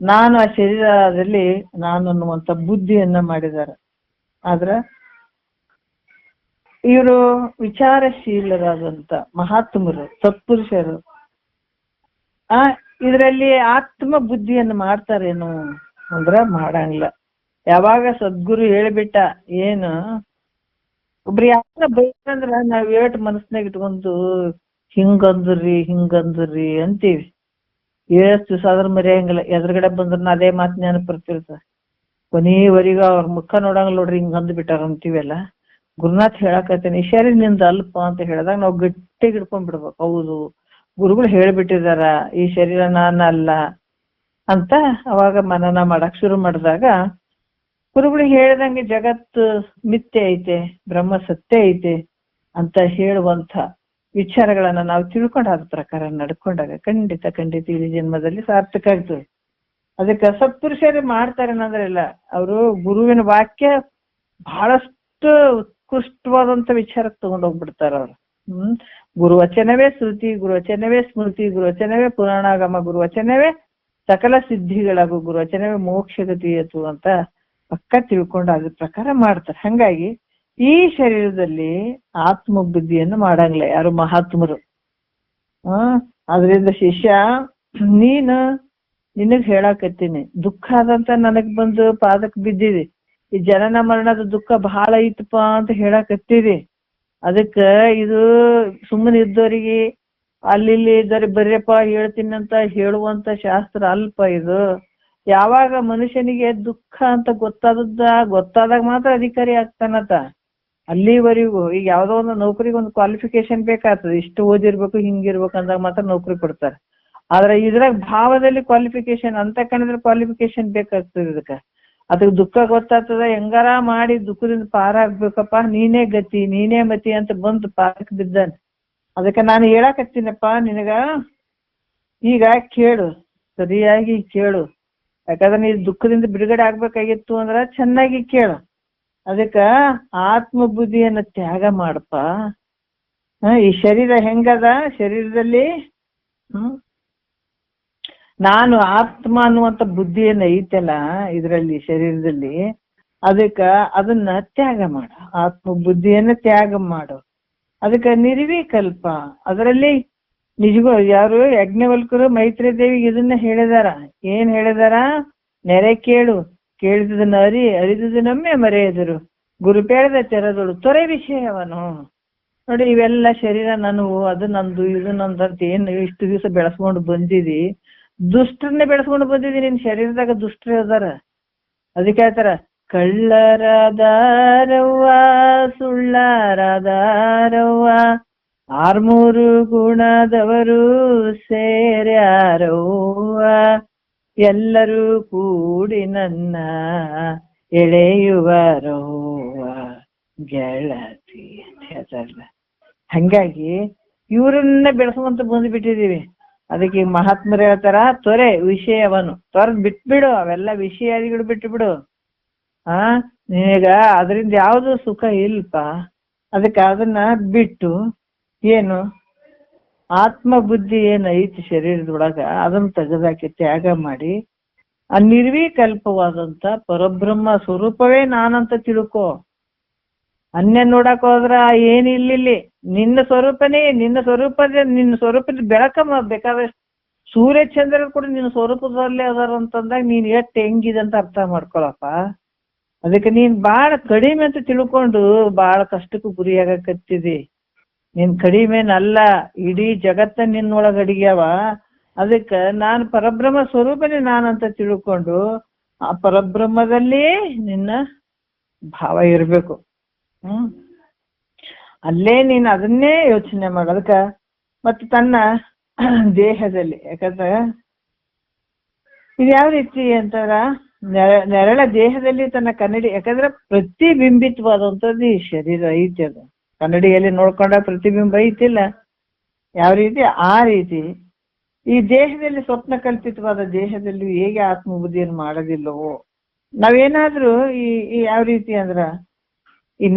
ನಾನು ಆ ಶರೀರದಲ್ಲಿ ನಾನು ಅನ್ನುವಂಥ ಬುದ್ಧಿಯನ್ನ ಮಾಡಿದ್ದಾರೆ. ಆದ್ರ ಇವರು ವಿಚಾರಶೀಲರಾದಂತ ಮಹಾತ್ಮರು, ಸತ್ಪುರುಷರು ಇದರಲ್ಲಿ ಆತ್ಮ ಬುದ್ಧಿಯನ್ನು ಮಾಡ್ತಾರೇನು ಅಂದ್ರ ಮಾಡಂಗಿಲ್ಲ. ಯಾವಾಗ ಸದ್ಗುರು ಹೇಳ್ಬಿಟ್ಟ ಏನು ಒಬ್ರು ಯಾರ ಬೈತಂದ್ರ ನಾವ್ ಏಟ್ ಮನಸ್ನಾಗ ಇಟ್ಕೊಂಡು ಹಿಂಗಂದ್ರಿ ಅಂತೀವಿ. ಎಷ್ಟು ದಿವಸ ಆದ್ರೂ ಮರೆಯಂಗಿಲ್ಲ. ಎದುರುಗಡೆ ಬಂದ್ರ ಅದೇ ಮಾತು ನೆನಪು ಬರ್ತಿರ್ತ. ಕೊನೆಯವರೆಗೂ ಅವ್ರ ಮುಖ ನೋಡಂಗಿಲ್ಲ ನೋಡ್ರಿ, ಹಿಂಗ್ ಅಂದ್ಬಿಟ್ಟಾರ ಅಂತೀವಲ್ಲ. ಗುರುನಾಥ್ ಹೇಳಕತ್ತೇನೆ, ಈ ಶರೀರ ನಿಂದ ಅಲ್ಪ ಅಂತ ಹೇಳಿದಾಗ ನಾವು ಗಟ್ಟಿಗೆ ಹಿಡ್ಕೊಂಡ್ಬಿಡ್ಬೇಕು. ಹೌದು, ಗುರುಗಳು ಹೇಳ್ಬಿಟ್ಟಿದಾರ ಈ ಶರೀರ ನಾನಲ್ಲ ಅಂತ. ಅವಾಗ ಮನನ ಮಾಡಕ್ ಶುರು ಮಾಡಿದಾಗ ಗುರುಗಳು ಹೇಳ್ದಂಗೆ ಜಗತ್ತು ಮಿಥ್ಯೆ ಐತೆ, ಬ್ರಹ್ಮ ಸತ್ಯ ಐತೆ ಅಂತ ಹೇಳುವಂತ ವಿಚಾರಗಳನ್ನ ನಾವು ತಿಳ್ಕೊಂಡು ಅದ್ರ ಪ್ರಕಾರ ನಡ್ಕೊಂಡಾಗ ಖಂಡಿತ ಈ ಜನ್ಮದಲ್ಲಿ ಸಾರ್ಥಕ ಆಗ್ತದೆ. ಅದಕ್ಕೆ ಸತ್ಪುರುಷರು ಮಾಡ್ತಾರೆ ಅನ್ನೋದ್ರಿಲ್ಲ. ಅವರು ಗುರುವಿನ ವಾಕ್ಯ ಬಹಳಷ್ಟು ಉತ್ಕೃಷ್ಟವಾದಂತ ವಿಚಾರಕ್ಕೆ ತಗೊಂಡೋಗ್ಬಿಡ್ತಾರ ಅವ್ರು. ಗುರುವಚನವೇ ಶ್ರುತಿ, ಗುರುವಚನವೇ ಸ್ಮೃತಿ, ಗುರುವಚನವೇ ಪುರಾಣಾಗಮ, ಗುರುವಚನವೇ ಸಕಲ ಸಿದ್ಧಿಗಳಾಗು, ಗುರುವಚನವೇ ಮೋಕ್ಷಗತಿಯತು ಅಂತ ಪಕ್ಕ ತಿಳ್ಕೊಂಡು ಅದ್ರ ಪ್ರಕಾರ ಮಾಡ್ತಾರೆ. ಹಂಗಾಗಿ ಈ ಶರೀರದಲ್ಲಿ ಆತ್ಮ ಬುದ್ಧಿಯನ್ನು ಮಾಡಂಗಿಲ್ಲ ಯಾರು ಮಹಾತ್ಮರು. ಅದರಿಂದ ಶಿಷ್ಯ ನಿನಗ್ ಹೇಳಾಕತ್ತೀನಿ, ದುಃಖ ಆದಂತ ನನಗ್ ಬಂದು ಪಾದಕ್ ಬಿದ್ದಿದೆ, ಈ ಜನನ ಮರಣದ ದುಃಖ ಬಹಳ ಐತಪ್ಪ ಅಂತ ಹೇಳಾಕತ್ತೀರಿ. ಅದಕ್ಕ ಇದು ಸುಮ್ಮನೆ ಇದ್ದವರಿಗೆ ಅಲ್ಲಿ ಇದ್ದವ್ರಿಗೆ ಬರ್ಯಪ್ಪ ಹೇಳ್ತೀನಿ ಅಂತ ಹೇಳುವಂತ ಶಾಸ್ತ್ರ ಅಲ್ಪ ಇದು. ಯಾವಾಗ ಮನುಷ್ಯನಿಗೆ ದುಃಖ ಅಂತ ಗೊತ್ತಾದಾಗ ಮಾತ್ರ ಅಧಿಕಾರಿ ಆಗ್ತಾನತ. ಅಲ್ಲಿವರೆಗೂ ಈಗ ಯಾವ್ದೋ ಒಂದು ನೌಕರಿಗೆ ಒಂದು ಕ್ವಾಲಿಫಿಕೇಶನ್ ಬೇಕಾಗ್ತದೆ, ಇಷ್ಟು ಓದಿರ್ಬೇಕು ಹಿಂಗಿರ್ಬೇಕು ಅಂದಾಗ ಮಾತ್ರ ನೌಕರಿ ಕೊಡ್ತಾರೆ. ಆದ್ರೆ ಇದ್ರಾಗ ಭಾವದಲ್ಲಿ ಕ್ವಾಲಿಫಿಕೇಶನ್ ಅಂತ ಕಂಡ್ರೆ ಕ್ವಾಲಿಫಿಕೇಶನ್ ಬೇಕಾಗ್ತದೆ. ಅದಕ್ಕೆ ದುಃಖ ಗೊತ್ತಾಗ್ತದ, ಹೆಂಗಾರ ಮಾಡಿ ದುಃಖದಿಂದ ಪಾರಾಗ್ಬೇಕಪ್ಪ, ನೀನೇ ಗತಿ ನೀನೇ ಮತಿ ಅಂತ ಬಂದು ಪಾರಕ್ ಬಿದ್ದಾನೆ. ಅದಕ್ಕೆ ನಾನು ಹೇಳಕತ್ತೀನಪ್ಪ ನಿನಗ, ಈಗ ಕೇಳು, ಸರಿಯಾಗಿ ಕೇಳು. ಯಾಕಂದ್ರೆ ನೀ ದುಃಖದಿಂದ ಬಿಡುಗಡೆ ಆಗ್ಬೇಕಾಗಿತ್ತು ಅಂದ್ರ ಚೆನ್ನಾಗಿ ಕೇಳು. ಅದಕ್ಕ ಆತ್ಮ ಬುದ್ಧಿಯನ್ನ ತ್ಯಾಗ ಮಾಡಪ್ಪ. ಈ ಶರೀರ ಹೆಂಗದ, ಶರೀರದಲ್ಲಿ ನಾನು ಆತ್ಮ ಅನ್ನುವಂತ ಬುದ್ಧಿಯನ್ನ ಐತಲ್ಲ ಇದರಲ್ಲಿ ಶರೀರದಲ್ಲಿ, ಅದಕ್ಕ ಅದನ್ನ ತ್ಯಾಗ ಮಾಡು, ಆತ್ಮ ಬುದ್ಧಿಯನ್ನ ತ್ಯಾಗ ಮಾಡು. ಅದಕ್ಕ ನಿರ್ವಿಕಲ್ಪ. ಅದರಲ್ಲಿ ನಿಜಗೂ ಯಾರು ಯಜ್ಞವಲ್ಕರು ಮೈತ್ರಿ ದೇವಿಗೆ ಇದನ್ನ ಹೇಳಿದಾರ. ಏನ್ ಹೇಳಿದಾರ? ನೆರೆ ಕೇಳು, ಕೇಳಿದದನ್ನ ಅರಿದುದನ್ನೊಮ್ಮೆ ಮರೆಯದರು, ಗುರು ಪೇಳದ ತೆರದಳು ತೊರೆ ವಿಷಯವನು. ನೋಡಿ, ಇವೆಲ್ಲ ಶರೀರ ನನವು, ಅದು ನಂದು, ಇದು ನಂದು ಅಂತ ಏನು ಇಷ್ಟು ದಿವಸ ಬೆಳೆಸ್ಕೊಂಡು ಬಂದಿದಿ, ದುಷ್ಟರನ್ನೇ ಬೆಳೆಸ್ಕೊಂಡು ಬಂದಿದಿ. ನಿನ್ ಶರೀರದಾಗ ದುಷ್ಟರೇ ಅದಾರ. ಅದಕ್ಕೆ ಹೇಳ್ತಾರ, ಕಳ್ಳರಾದಾರವ್ವ ಸುಳ್ಳಾರಾದಾರವ್ವ, 6 ಗುಣದವರು ಸೇರ್ಯಾರವ್ವ, ಎಲ್ಲರೂ ಕೂಡಿ ನನ್ನ ಎಳೆಯುವರವ್ವ ಗೆಳತಿ ಅಂತ ಹೇಳ್ತಾರಲ್ಲ. ಹಂಗಾಗಿ ಇವ್ರನ್ನ ಬೆಳೆಸುವಂತ ಬಂದ್ಬಿಟ್ಟಿದೀವಿ. ಅದಕ್ಕೆ ಮಹಾತ್ಮರು ಹೇಳ್ತಾರ, ತೊರೆ ವಿಷಯವನು, ತೊರೆದ್ ಬಿಟ್ಬಿಡು, ಅವೆಲ್ಲ ವಿಷಯಾದಿಗಳು ಬಿಟ್ಟು ಬಿಡು. ನಿನಗ ಅದರಿಂದ ಯಾವ್ದು ಸುಖ ಇಲ್ಪ. ಅದಕ್ಕೆ ಅದನ್ನ ಬಿಟ್ಟು ಏನು ಆತ್ಮ ಬುದ್ಧಿ ಏನೈತಿ ಶರೀರದೊಳಗ ಅದನ್ನ ತೆಗೆದಾಕಿ ತ್ಯಾಗ ಮಾಡಿ ಆ ನಿರ್ವಿಕಲ್ಪವಾದಂತ ಪರಬ್ರಹ್ಮ ಸ್ವರೂಪವೇ ನಾನಂತ ತಿಳ್ಕೊ. ಅನ್ಯ ನೋಡಕ್ ಹೋದ್ರ ಏನಿಲ್ಲಿ, ನಿನ್ನ ಸ್ವರೂಪನೇ, ನಿನ್ನ ಸ್ವರೂಪದ ಬೆಳಕ ಬೇಕಾದಷ್ಟು ಸೂರ್ಯ ಚಂದ್ರ ಕೂಡ ನಿನ್ನ ಸ್ವರೂಪದಲ್ಲೇ ಅದಾರ ಅಂತಂದಾಗ ನೀನ್ ಎಷ್ಟು ಹೆಂಗಿದೆ ಅಂತ ಅರ್ಥ ಮಾಡ್ಕೊಳಪ್ಪ. ಅದಕ್ಕೆ ನೀನ್ ಬಾಳ ಕಡಿಮೆ ಅಂತ ತಿಳ್ಕೊಂಡು ಬಾಳ ಕಷ್ಟಕ್ಕೂ ಗುರಿಯಾಗಕತ್ತಿದಿ. ನೀನ್ ಕಡಿಮೆನಲ್ಲ, ಇಡೀ ಜಗತ್ತ ನಿನ್ನೊಳಗ ಅಡಿಗ್ಯಾವ. ಅದಕ್ಕೆ ನಾನು ಪರಬ್ರಹ್ಮ ಸ್ವರೂಪನೇ ನಾನಂತ ತಿಳ್ಕೊಂಡು ಆ ಪರಬ್ರಹ್ಮದಲ್ಲಿಯೇ ನಿನ್ನ ಭಾವ ಇರಬೇಕು. ಅಲ್ಲೇ ನೀನು ಅದನ್ನೇ ಯೋಚನೆ ಮಾಡು. ಅದಕ್ಕೆ ಮತ್ತೆ ತನ್ನ ದೇಹದಲ್ಲಿ, ಯಾಕಂದ್ರೆ ಇದು ಯಾವ ರೀತಿ ಅಂತಾರ, ನೆರಳ ದೇಹದಲ್ಲಿ ತನ್ನ ಕನ್ನಡಿ, ಯಾಕಂದ್ರೆ ಪ್ರತಿಬಿಂಬಿತವಾದಂಥದ್ದು ಈ ಶರೀರ ಐತಿ. ಅದು ಕನ್ನಡಿಯಲ್ಲಿ ನೋಡ್ಕೊಂಡಾಗ ಪ್ರತಿಬಿಂಬ ಐತಿಲ್ಲ, ಯಾವ ರೀತಿ ಆ ರೀತಿ ಈ ದೇಹದಲ್ಲಿ ಸ್ವಪ್ನ ಕಲ್ಪಿತವಾದ ದೇಹದಲ್ಲಿ ಹೇಗೆ ಆತ್ಮಬುದ್ಧಿಯನ್ನು ಮಾಡೋದಿಲ್ಲವೋ, ನಾವೇನಾದ್ರೂ ಈ ಯಾವ ರೀತಿ ಅಂದ್ರ ಈ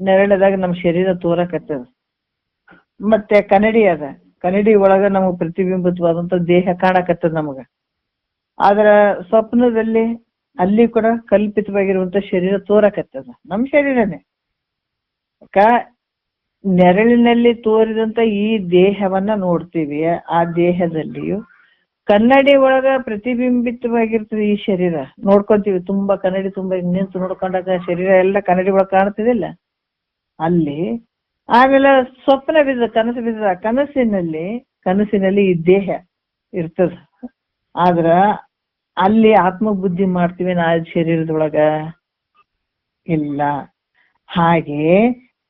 ನೆರಳದಾಗ ನಮ್ಮ ಶರೀರ ತೋರಕತ್ತದ, ಮತ್ತೆ ಕನ್ನಡಿ ಅದ, ಕನ್ನಡಿ ಒಳಗ ನಮಗ್ ಪ್ರತಿಬಿಂಬಿತವಾದಂತ ದೇಹ ಕಾಣಕತ್ತದ ನಮಗ. ಆದ್ರ ಸ್ವಪ್ನದಲ್ಲಿ ಅಲ್ಲಿ ಕೂಡ ಕಲ್ಪಿತವಾಗಿರುವಂತ ಶರೀರ ತೋರಕತ್ತದ, ನಮ್ಮ ಶರೀರನೇ. ನೆರಳಿನಲ್ಲಿ ತೋರಿದಂತ ಈ ದೇಹವನ್ನ ನೋಡ್ತೀವಿ, ಆ ದೇಹದಲ್ಲಿಯೂ ಕನ್ನಡಿ ಒಳಗ ಪ್ರತಿಬಿಂಬಿತವಾಗಿರ್ತದೆ ಈ ಶರೀರ. ನೋಡ್ಕೊಂತೀವಿ, ತುಂಬಾ ಕನ್ನಡಿ ತುಂಬಾ ನಿಂತು ನೋಡ್ಕೊಂಡಾಗ ಶರೀರ ಎಲ್ಲ ಕನ್ನಡಿ ಒಳಗ ಕಾಣ್ತಿದಿಲ್ಲ ಅಲ್ಲಿ. ಆಮೇಲೆ ಸ್ವಪ್ನ ಬಿದ್ದ, ಕನಸು ಬಿದ್ದ, ಕನಸಿನಲ್ಲಿ ಈ ದೇಹ ಇರ್ತದ. ಆದ್ರ ಅಲ್ಲಿ ಆತ್ಮಬುದ್ಧಿ ಮಾಡ್ತೀವಿ ನಾ ಶರೀರದೊಳಗ ಇಲ್ಲ. ಹಾಗೆ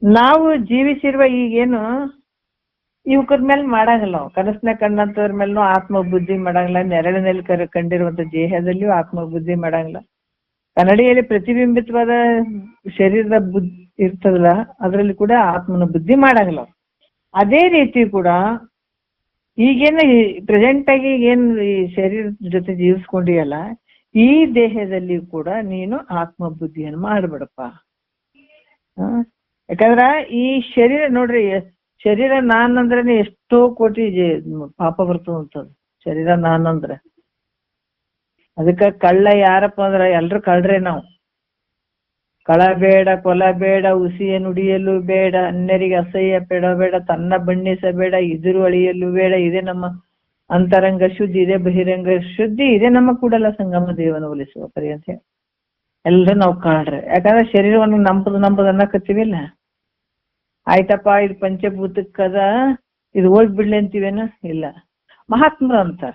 ನಾವು ಜೀವಿಸಿರುವ ಈಗೇನು ಇವಕ್ರ ಮೇಲೆ ಮಾಡಂಗಿಲ್ಲ, ನಾವು ಕನಸಿನ ಕಂಡಂತವ್ರ ಮೇಲೂ ಆತ್ಮಬುದ್ಧಿ ಮಾಡಂಗಿಲ್ಲ, ನೆರಳಿನಲ್ಲಿ ಕಂಡಿರುವಂತ ದೇಹದಲ್ಲಿಯೂ ಆತ್ಮಬುದ್ಧಿ ಮಾಡಂಗಿಲ್ಲ. ಕನ್ನಡಿಯಲ್ಲಿ ಪ್ರತಿಬಿಂಬಿತವಾದ ಶರೀರದ ಬುದ್ಧಿ ಇರ್ತದಲ್ಲ, ಅದರಲ್ಲಿ ಕೂಡ ಆತ್ಮನ ಬುದ್ಧಿ ಮಾಡಂಗಿಲ್ಲ. ಅದೇ ರೀತಿ ಕೂಡ ಈಗೇನು ಪ್ರೆಸೆಂಟ್ ಆಗಿ ಏನು ಈ ಶರೀರದ ಜೊತೆ ಜೀವಿಸ್ಕೊಂಡಿಯಲ್ಲ, ಈ ದೇಹದಲ್ಲಿ ಕೂಡ ನೀನು ಆತ್ಮಬುದ್ಧಿಯನ್ನು ಮಾಡ್ಬಿಡಪ್ಪ. ಯಾಕಂದ್ರ ಈ ಶರೀರ ನೋಡ್ರಿ, ಶರೀರ ನಾನಂದ್ರೆ ಎಷ್ಟೋ ಕೋಟಿ ಪಾಪ ಬರ್ತದಂತದ ಶರೀರ ನಾನಂದ್ರೆ. ಅದಕ್ಕ ಕಳ್ಳ ಯಾರಪ್ಪ ಅಂದ್ರ ಎಲ್ರು ಕಳ್ರೆ ನಾವು. ಕಳ ಬೇಡ, ಕೊಲ ಬೇಡ, ಉಸಿಯ ನುಡಿಯಲು ಬೇಡ, ಅನ್ಯರಿಗೆ ಅಸಹ್ಯ ಪಡಬೇಡ, ತನ್ನ ಬಣ್ಣಿಸಬೇಡ, ಇದುರು ಅಳಿಯಲು ಬೇಡ. ಇದೇ ನಮ್ಮ ಅಂತರಂಗ ಶುದ್ಧಿ, ಇದೇ ಬಹಿರಂಗ ಶುದ್ಧಿ, ಇದೇ ನಮ್ಮ ಕೂಡಲ ಸಂಗಮ ದೇವನ ಒಲಿಸುವ ಪರಿ ಅಂತ ಹೇಳಿ ಎಲ್ರು ನಾವು ಕಾಣ್ರೆ. ಯಾಕಂದ್ರೆ ಶರೀರವನ್ನು ನಂಬುದು ಅನ್ನಕತ್ತೀವಿಲ್ಲ, ಆಯ್ತಪ್ಪ ಇದು ಪಂಚಭೂತಕ್ಕದ, ಇದು ಹೋಗ್ಬಿಡ್ಲಿ ಅಂತೀವೇನ? ಇಲ್ಲ, ಮಹಾತ್ಮರು ಅಂತಾರ.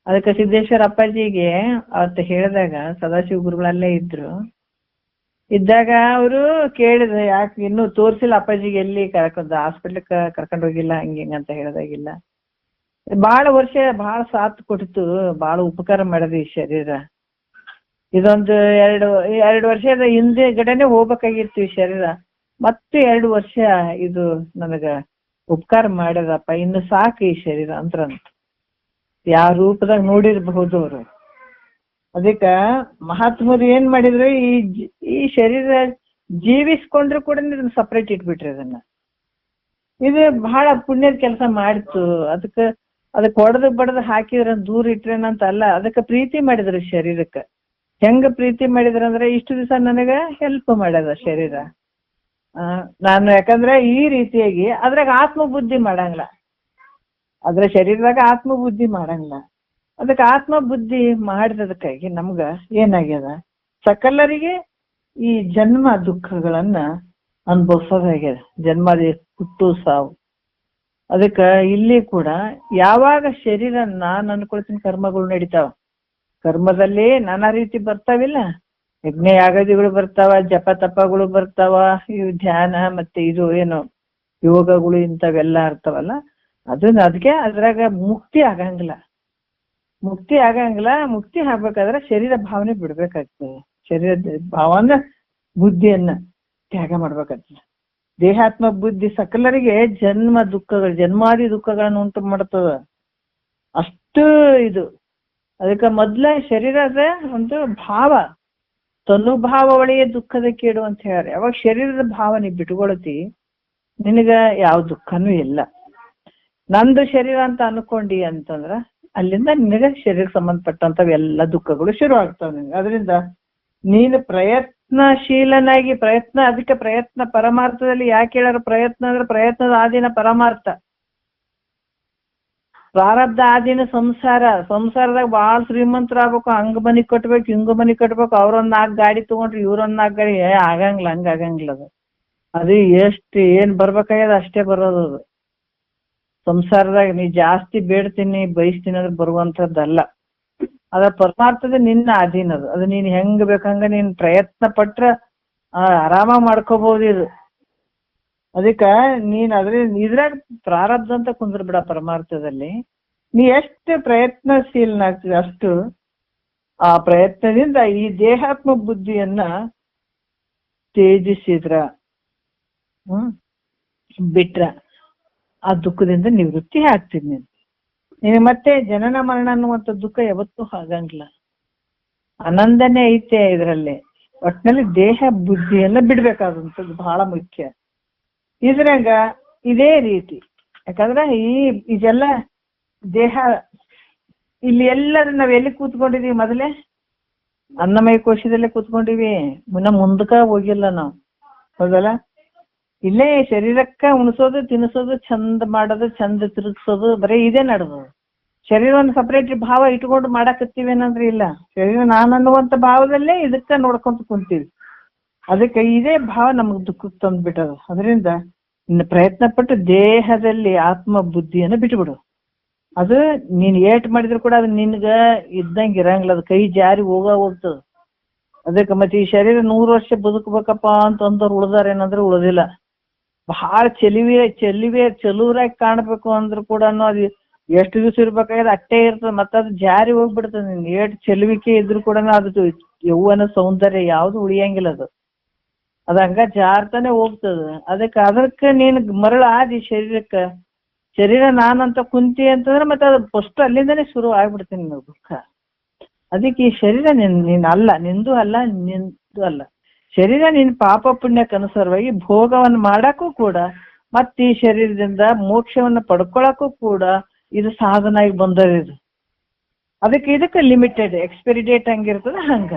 ಅದಕ್ಕೆ ಸಿದ್ದೇಶ್ವರ ಅಪ್ಪಾಜಿಗೆ ಅವತ್ತು ಹೇಳಿದಾಗ, ಸದಾಶಿವ ಗುರುಗಳಲ್ಲೇ ಇದ್ದಾಗ ಅವರು ಕೇಳಿದ, ಯಾಕೆ ಇನ್ನೂ ತೋರಿಸಿಲ್ಲ ಅಪ್ಪಾಜಿಗೆ, ಎಲ್ಲಿ ಹಾಸ್ಪಿಟ್ಲ್ ಕರ್ಕೊಂಡು ಹೋಗಿಲ್ಲ, ಹಂಗಿಂಗ ಅಂತ ಹೇಳಿದಾಗಿಲ್ಲ. ಬಹಳ ವರ್ಷ ಬಹಳ ಸಾಥ್ ಕೊಟ್ಟಿತ್ತು, ಬಹಳ ಉಪಕಾರ ಮಾಡಿದೆ ಈ ಶರೀರ. ಇದೊಂದು ಎರಡು ವರ್ಷದ ಹಿಂದೆ ಗಡನೆ ಹೋಗ್ಬೇಕಾಗಿತ್ತು ಈ ಶರೀರ, ಮತ್ತೆ 2 ವರ್ಷ ಇದು ನನಗ ಉಪಕಾರ ಮಾಡ್ಯದಪ್ಪ, ಇನ್ನು ಸಾಕು ಈ ಶರೀರ ಅಂದ್ರಂತ. ಯಾವ ರೂಪದಾಗ ನೋಡಿರ್ಬಹುದು ಅವರು. ಅದಕ್ಕ ಮಹಾತ್ಮರು ಏನ್ ಮಾಡಿದ್ರು, ಈ ಶರೀರ ಜೀವಿಸ್ಕೊಂಡ್ರು ಕೂಡ ಇದನ್ನ ಸಪ್ರೇಟ್ ಇಟ್ಬಿಟ್ರಿ. ಇದು ಬಹಳ ಪುಣ್ಯದ ಕೆಲಸ ಮಾಡಿತ್ತು. ಅದಕ್ಕೆ ಹೊಡೆದು ಹಾಕಿದ್ರ ದೂರ ಇಟ್ರೇನಂತ ಅಲ್ಲ, ಅದಕ್ಕೆ ಪ್ರೀತಿ ಮಾಡಿದ್ರು ಶರೀರಕ್ಕೆ. ಹೆಂಗ ಪ್ರೀತಿ ಮಾಡಿದ್ರಂದ್ರೆ, ಇಷ್ಟು ದಿವಸ ನನಗ ಹೆಲ್ಪ್ ಮಾಡ್ಯದ ಶರೀರ. ನಾನು ಯಾಕಂದ್ರೆ ಈ ರೀತಿಯಾಗಿ ಅದ್ರಾಗ ಆತ್ಮಬುದ್ಧಿ ಮಾಡಂಗಿಲ್ಲ, ಅದ್ರ ಶರೀರದಾಗ ಆತ್ಮಬುದ್ಧಿ ಮಾಡಂಗಿಲ್ಲ. ಅದಕ್ಕೆ ಆತ್ಮಬುದ್ಧಿ ಮಾಡಿದದಕ್ಕಾಗಿ ನಮ್ಗ ಏನಾಗ್ಯದ, ಸಕಲರಿಗೆ ಈ ಜನ್ಮ ದುಃಖಗಳನ್ನ ಅನುಭವಿಸೋದಾಗ್ಯದ, ಜನ್ಮದಿ ಹುಟ್ಟು ಸಾವು. ಅದಕ್ಕ ಇಲ್ಲಿ ಕೂಡ ಯಾವಾಗ ಶರೀರ ನಾನು ಅನ್ಕೊಳ್ತೀನಿ ಕರ್ಮಗಳು ನಡೀತಾವ, ಕರ್ಮದಲ್ಲಿ ನಾನಾ ರೀತಿ ಬರ್ತಾವಿಲ್ಲ, ಯಜ್ಞ ಯಾಗದಿಗಳು ಬರ್ತಾವ, ಜಪ ತಪಗಳು ಬರ್ತಾವ, ಇವು ಧ್ಯಾನ ಮತ್ತೆ ಇದು ಏನು ಯೋಗಗಳು ಇಂಥವೆಲ್ಲ ಇರ್ತಾವಲ್ಲ, ಅದಕ್ಕೆ ಅದ್ರಾಗ ಮುಕ್ತಿ ಆಗಂಗಿಲ್ಲ. ಮುಕ್ತಿ ಆಗ್ಬೇಕಾದ್ರೆ ಶರೀರ ಭಾವನೆ ಬಿಡ್ಬೇಕಾಗ್ತದೆ, ಶರೀರದ ಭಾವನ ಬುದ್ಧಿಯನ್ನ ತ್ಯಾಗ ಮಾಡ್ಬೇಕಾಗ್ತದೆ. ದೇಹಾತ್ಮ ಬುದ್ಧಿ ಸಕಲರಿಗೆ ಜನ್ಮಾದಿ ದುಃಖಗಳನ್ನು ಉಂಟು ಮಾಡ್ತದ, ಅಷ್ಟು ಇದು. ಅದಕ್ಕೆ ಮೊದ್ಲ ಶರೀರದ ಒಂದು ಭಾವ, ತನುಭಾವ ಒಳೆಯ ದುಃಖದ ಕೇಡು ಅಂತ ಹೇಳ್ಯಾರ. ಯಾವಾಗ ಶರೀರದ ಭಾವ ನೀ ಬಿಟ್ಕೊಳತಿ, ನಿನಗ ಯಾವ ದುಃಖನೂ ಇಲ್ಲ. ನಂದು ಶರೀರ ಅಂತ ಅನ್ಕೊಂಡಿ ಅಂತಂದ್ರ ಅಲ್ಲಿಂದ ನಿನಗ ಶರೀರಕ್ಕೆ ಸಂಬಂಧಪಟ್ಟಂತವೆಲ್ಲ ದುಃಖಗಳು ಶುರು ಆಗ್ತಾವ ನಿನಗೆ. ಅದರಿಂದ ನೀನು ಪ್ರಯತ್ನಶೀಲನಾಗಿ ಅದಕ್ಕೆ ಪ್ರಯತ್ನ ಪರಮಾರ್ಥದಲ್ಲಿ ಯಾಕೆ ಹೇಳಾರ ಪ್ರಯತ್ನ ಅಂದ್ರೆ, ಪ್ರಯತ್ನದ ಆದಿನ ಪರಮಾರ್ಥ, ಪ್ರಾರಬ್ಧ ಆದಿನ ಸಂಸಾರದಾಗ ಬಾಳ ಶ್ರೀಮಂತರಾಗ್ಬೇಕು, ಹಂಗ ಮನಿ ಕಟ್ಬೇಕು, ಹಿಂಗ ಮನಿ ಕಟ್ಬೇಕು, ಅವ್ರೊಂದ್ 4 ಗಾಡಿ ತಗೊಂಡ್ರಿ, ಇವ್ರೊಂದ್ 4 ಗಾಡಿ, ಆಗಂಗಿಲ್ಲ, ಹಂಗ ಆಗಂಗಿಲ್ಲ. ಅದು ಎಷ್ಟು ಏನ್ ಬರ್ಬೇಕಾಗ್ಯದ ಅಷ್ಟೇ ಬರೋದು. ಸಂಸಾರದಾಗ ನೀ ಜಾಸ್ತಿ ಬೇಡ್ತೀನಿ ಬಯಸ್ತೀನಿ ಅಂದ್ರೆ ಬರುವಂತದ್ದಲ್ಲ. ಅದ ಪರಮಾರ್ಥದ ನಿನ್ನ ಅಧೀನದು. ಅದು ನೀನ್ ಹೆಂಗ್ ಬೇಕಂಗ ನೀನ್ ಪ್ರಯತ್ನ ಪಟ್ರ ಆರಾಮಾಗಿ ಮಾಡ್ಕೋಬಹುದು. ಇದು ಅದಕ್ಕ ನೀನ್ ಇದ್ರಾಗ ಪ್ರಾರಬ್ಧ ಅಂತ ಕುಂದ್ರ ಬಿಡ. ಪರಮಾರ್ಥದಲ್ಲಿ ನೀ ಎಷ್ಟು ಪ್ರಯತ್ನಶೀಲನಾಗ್ತದೆ ಅಷ್ಟು ಆ ಪ್ರಯತ್ನದಿಂದ ಈ ದೇಹಾತ್ಮ ಬುದ್ಧಿಯನ್ನ ತ್ಯಜಿಸಿದ್ರ ಬಿಟ್ರ ಆ ದುಃಖದಿಂದ ನಿವೃತ್ತಿ ಆಗ್ತೀನಿ. ನಿನಗೆ ಮತ್ತೆ ಜನನ ಮರಣ ಅನ್ನುವಂಥ ದುಃಖ ಯಾವತ್ತೂ ಆಗಂಗಿಲ್ಲ. ಆನಂದನೇ ಐತೆ ಇದರಲ್ಲಿ. ಒಟ್ಟಿನಲ್ಲಿ ದೇಹ ಬುದ್ಧಿಯನ್ನ ಬಿಡ್ಬೇಕಾದಂಥದ್ದು ಬಹಳ ಮುಖ್ಯ. ಇದ್ರಾಗ ಇದೇ ರೀತಿ ಯಾಕಂದ್ರೆ ಇದೆಲ್ಲ ದೇಹ ಇಲ್ಲಿ ಎಲ್ಲರೂ ನಾವ್ ಎಲ್ಲಿ ಕೂತ್ಕೊಂಡಿದೀವಿ? ಮೊದಲೇ ಅನ್ನಮಯ ಕೋಶದಲ್ಲೇ ಕೂತ್ಕೊಂಡಿವಿ. ಮುಂದಕ್ಕ ಹೋಗಿಲ್ಲ ನಾವು, ಹೌದಲ್ಲ? ಇಲ್ಲೇ ಶರೀರಕ್ಕ ಉಣಿಸೋದು ತಿನ್ನಿಸೋದು ಚಂದ ಮಾಡೋದು ಚಂದ ತಿರುಗಿಸೋದು ಬರೀ ಇದೇ ನಡೆದು. ಶರೀರವನ್ನು ಸಪರೇಟ್ ಭಾವ ಇಟ್ಕೊಂಡು ಮಾಡಾಕತ್ತೀವಿ ಏನಂದ್ರೆ ಇಲ್ಲ. ಶರೀರ ನಾನು ಅನ್ನುವಂಥ ಭಾವದಲ್ಲೇ ಇದಕ್ಕ ನೋಡ್ಕೊಂತ ಕುಂತೀವಿ. ಅದಕ್ಕೆ ಇದೇ ಭಾವ ನಮಗ್ ದುಃಖಕ್ಕೆ ತಂದ್ಬಿಟ್ಟದು. ಅದರಿಂದ ಇನ್ನು ಪ್ರಯತ್ನ ಪಟ್ಟು ದೇಹದಲ್ಲಿ ಆತ್ಮ ಬುದ್ಧಿಯನ್ನು ಬಿಟ್ಬಿಡು. ಅದು ನೀನ್ ಏಟ್ ಮಾಡಿದ್ರು ಕೂಡ ಅದು ನಿನ್ಗ ಇದ್ದಂಗೆ ಇರಂಗಿಲ್ಲ. ಅದು ಕೈ ಜಾರಿ ಹೋಗ್ತದ. ಅದಕ್ಕೆ ಮತ್ತೆ ಈ ಶರೀರ 100 ವರ್ಷ ಬದುಕಬೇಕಪ್ಪ ಅಂತಂದವ್ರು ಉಳ್ದಾರೇನಂದ್ರೆ ಉಳಿದಿಲ್ಲ. ಬಹಳ ಚಲುವರಾಗಿ ಕಾಣ್ಬೇಕು ಅಂದ್ರು ಕೂಡ ಅದು ಎಷ್ಟು ದಿವಸ ಇರ್ಬೇಕಾದ್ರೆ ಅಟ್ಟೆ ಇರ್ತದೆ. ಮತ್ತೆ ಅದು ಜಾರಿ ಹೋಗ್ಬಿಡ್ತದೆ. ನಿನ್ ಏಟ್ ಚೆಲುವಿಕೆ ಇದ್ರು ಕೂಡ ಅದು ಯೌವನ ಸೌಂದರ್ಯ ಯಾವ್ದು ಉಳಿಯಂಗಿಲ್ಲ. ಅದು ಹಂಗ ಜಾರ್ತಾನೆ ಹೋಗ್ತದ. ಅದಕ್ಕೆ ನೀನ್ ಮರಳ ಆದಿ ಶರೀರ ನಾನಂತ ಕುಂತಿ ಅಂತಂದ್ರೆ ಮತ್ತೆ ಅದು ಫಸ್ಟ್ ಅಲ್ಲಿಂದನೇ ಶುರು ಆಗ್ಬಿಡ್ತೀನಿ ನಾವು ದುಃಖ. ಅದಕ್ಕೆ ಈ ಶರೀರ ನೀನ್ ಅಲ್ಲ, ನಿಂದು ಅಲ್ಲ, ನಿಂದು ಅಲ್ಲ. ಶರೀರ ನಿನ್ ಪಾಪ ಪುಣ್ಯಕ್ಕೆ ಅನುಸಾರವಾಗಿ ಭೋಗವನ್ನು ಮಾಡಕ್ಕೂ ಕೂಡ ಮತ್ತೆ ಈ ಶರೀರದಿಂದ ಮೋಕ್ಷವನ್ನ ಪಡ್ಕೊಳಕ್ಕೂ ಕೂಡ ಇದು ಸಾಧನ ಆಗಿ ಬಂದದ್ದು. ಇದಕ್ಕೆ ಲಿಮಿಟೆಡ್ ಎಕ್ಸ್ಪೈರಿ ಡೇಟ್ ಹಂಗಿರ್ತದೆ. ಹಂಗ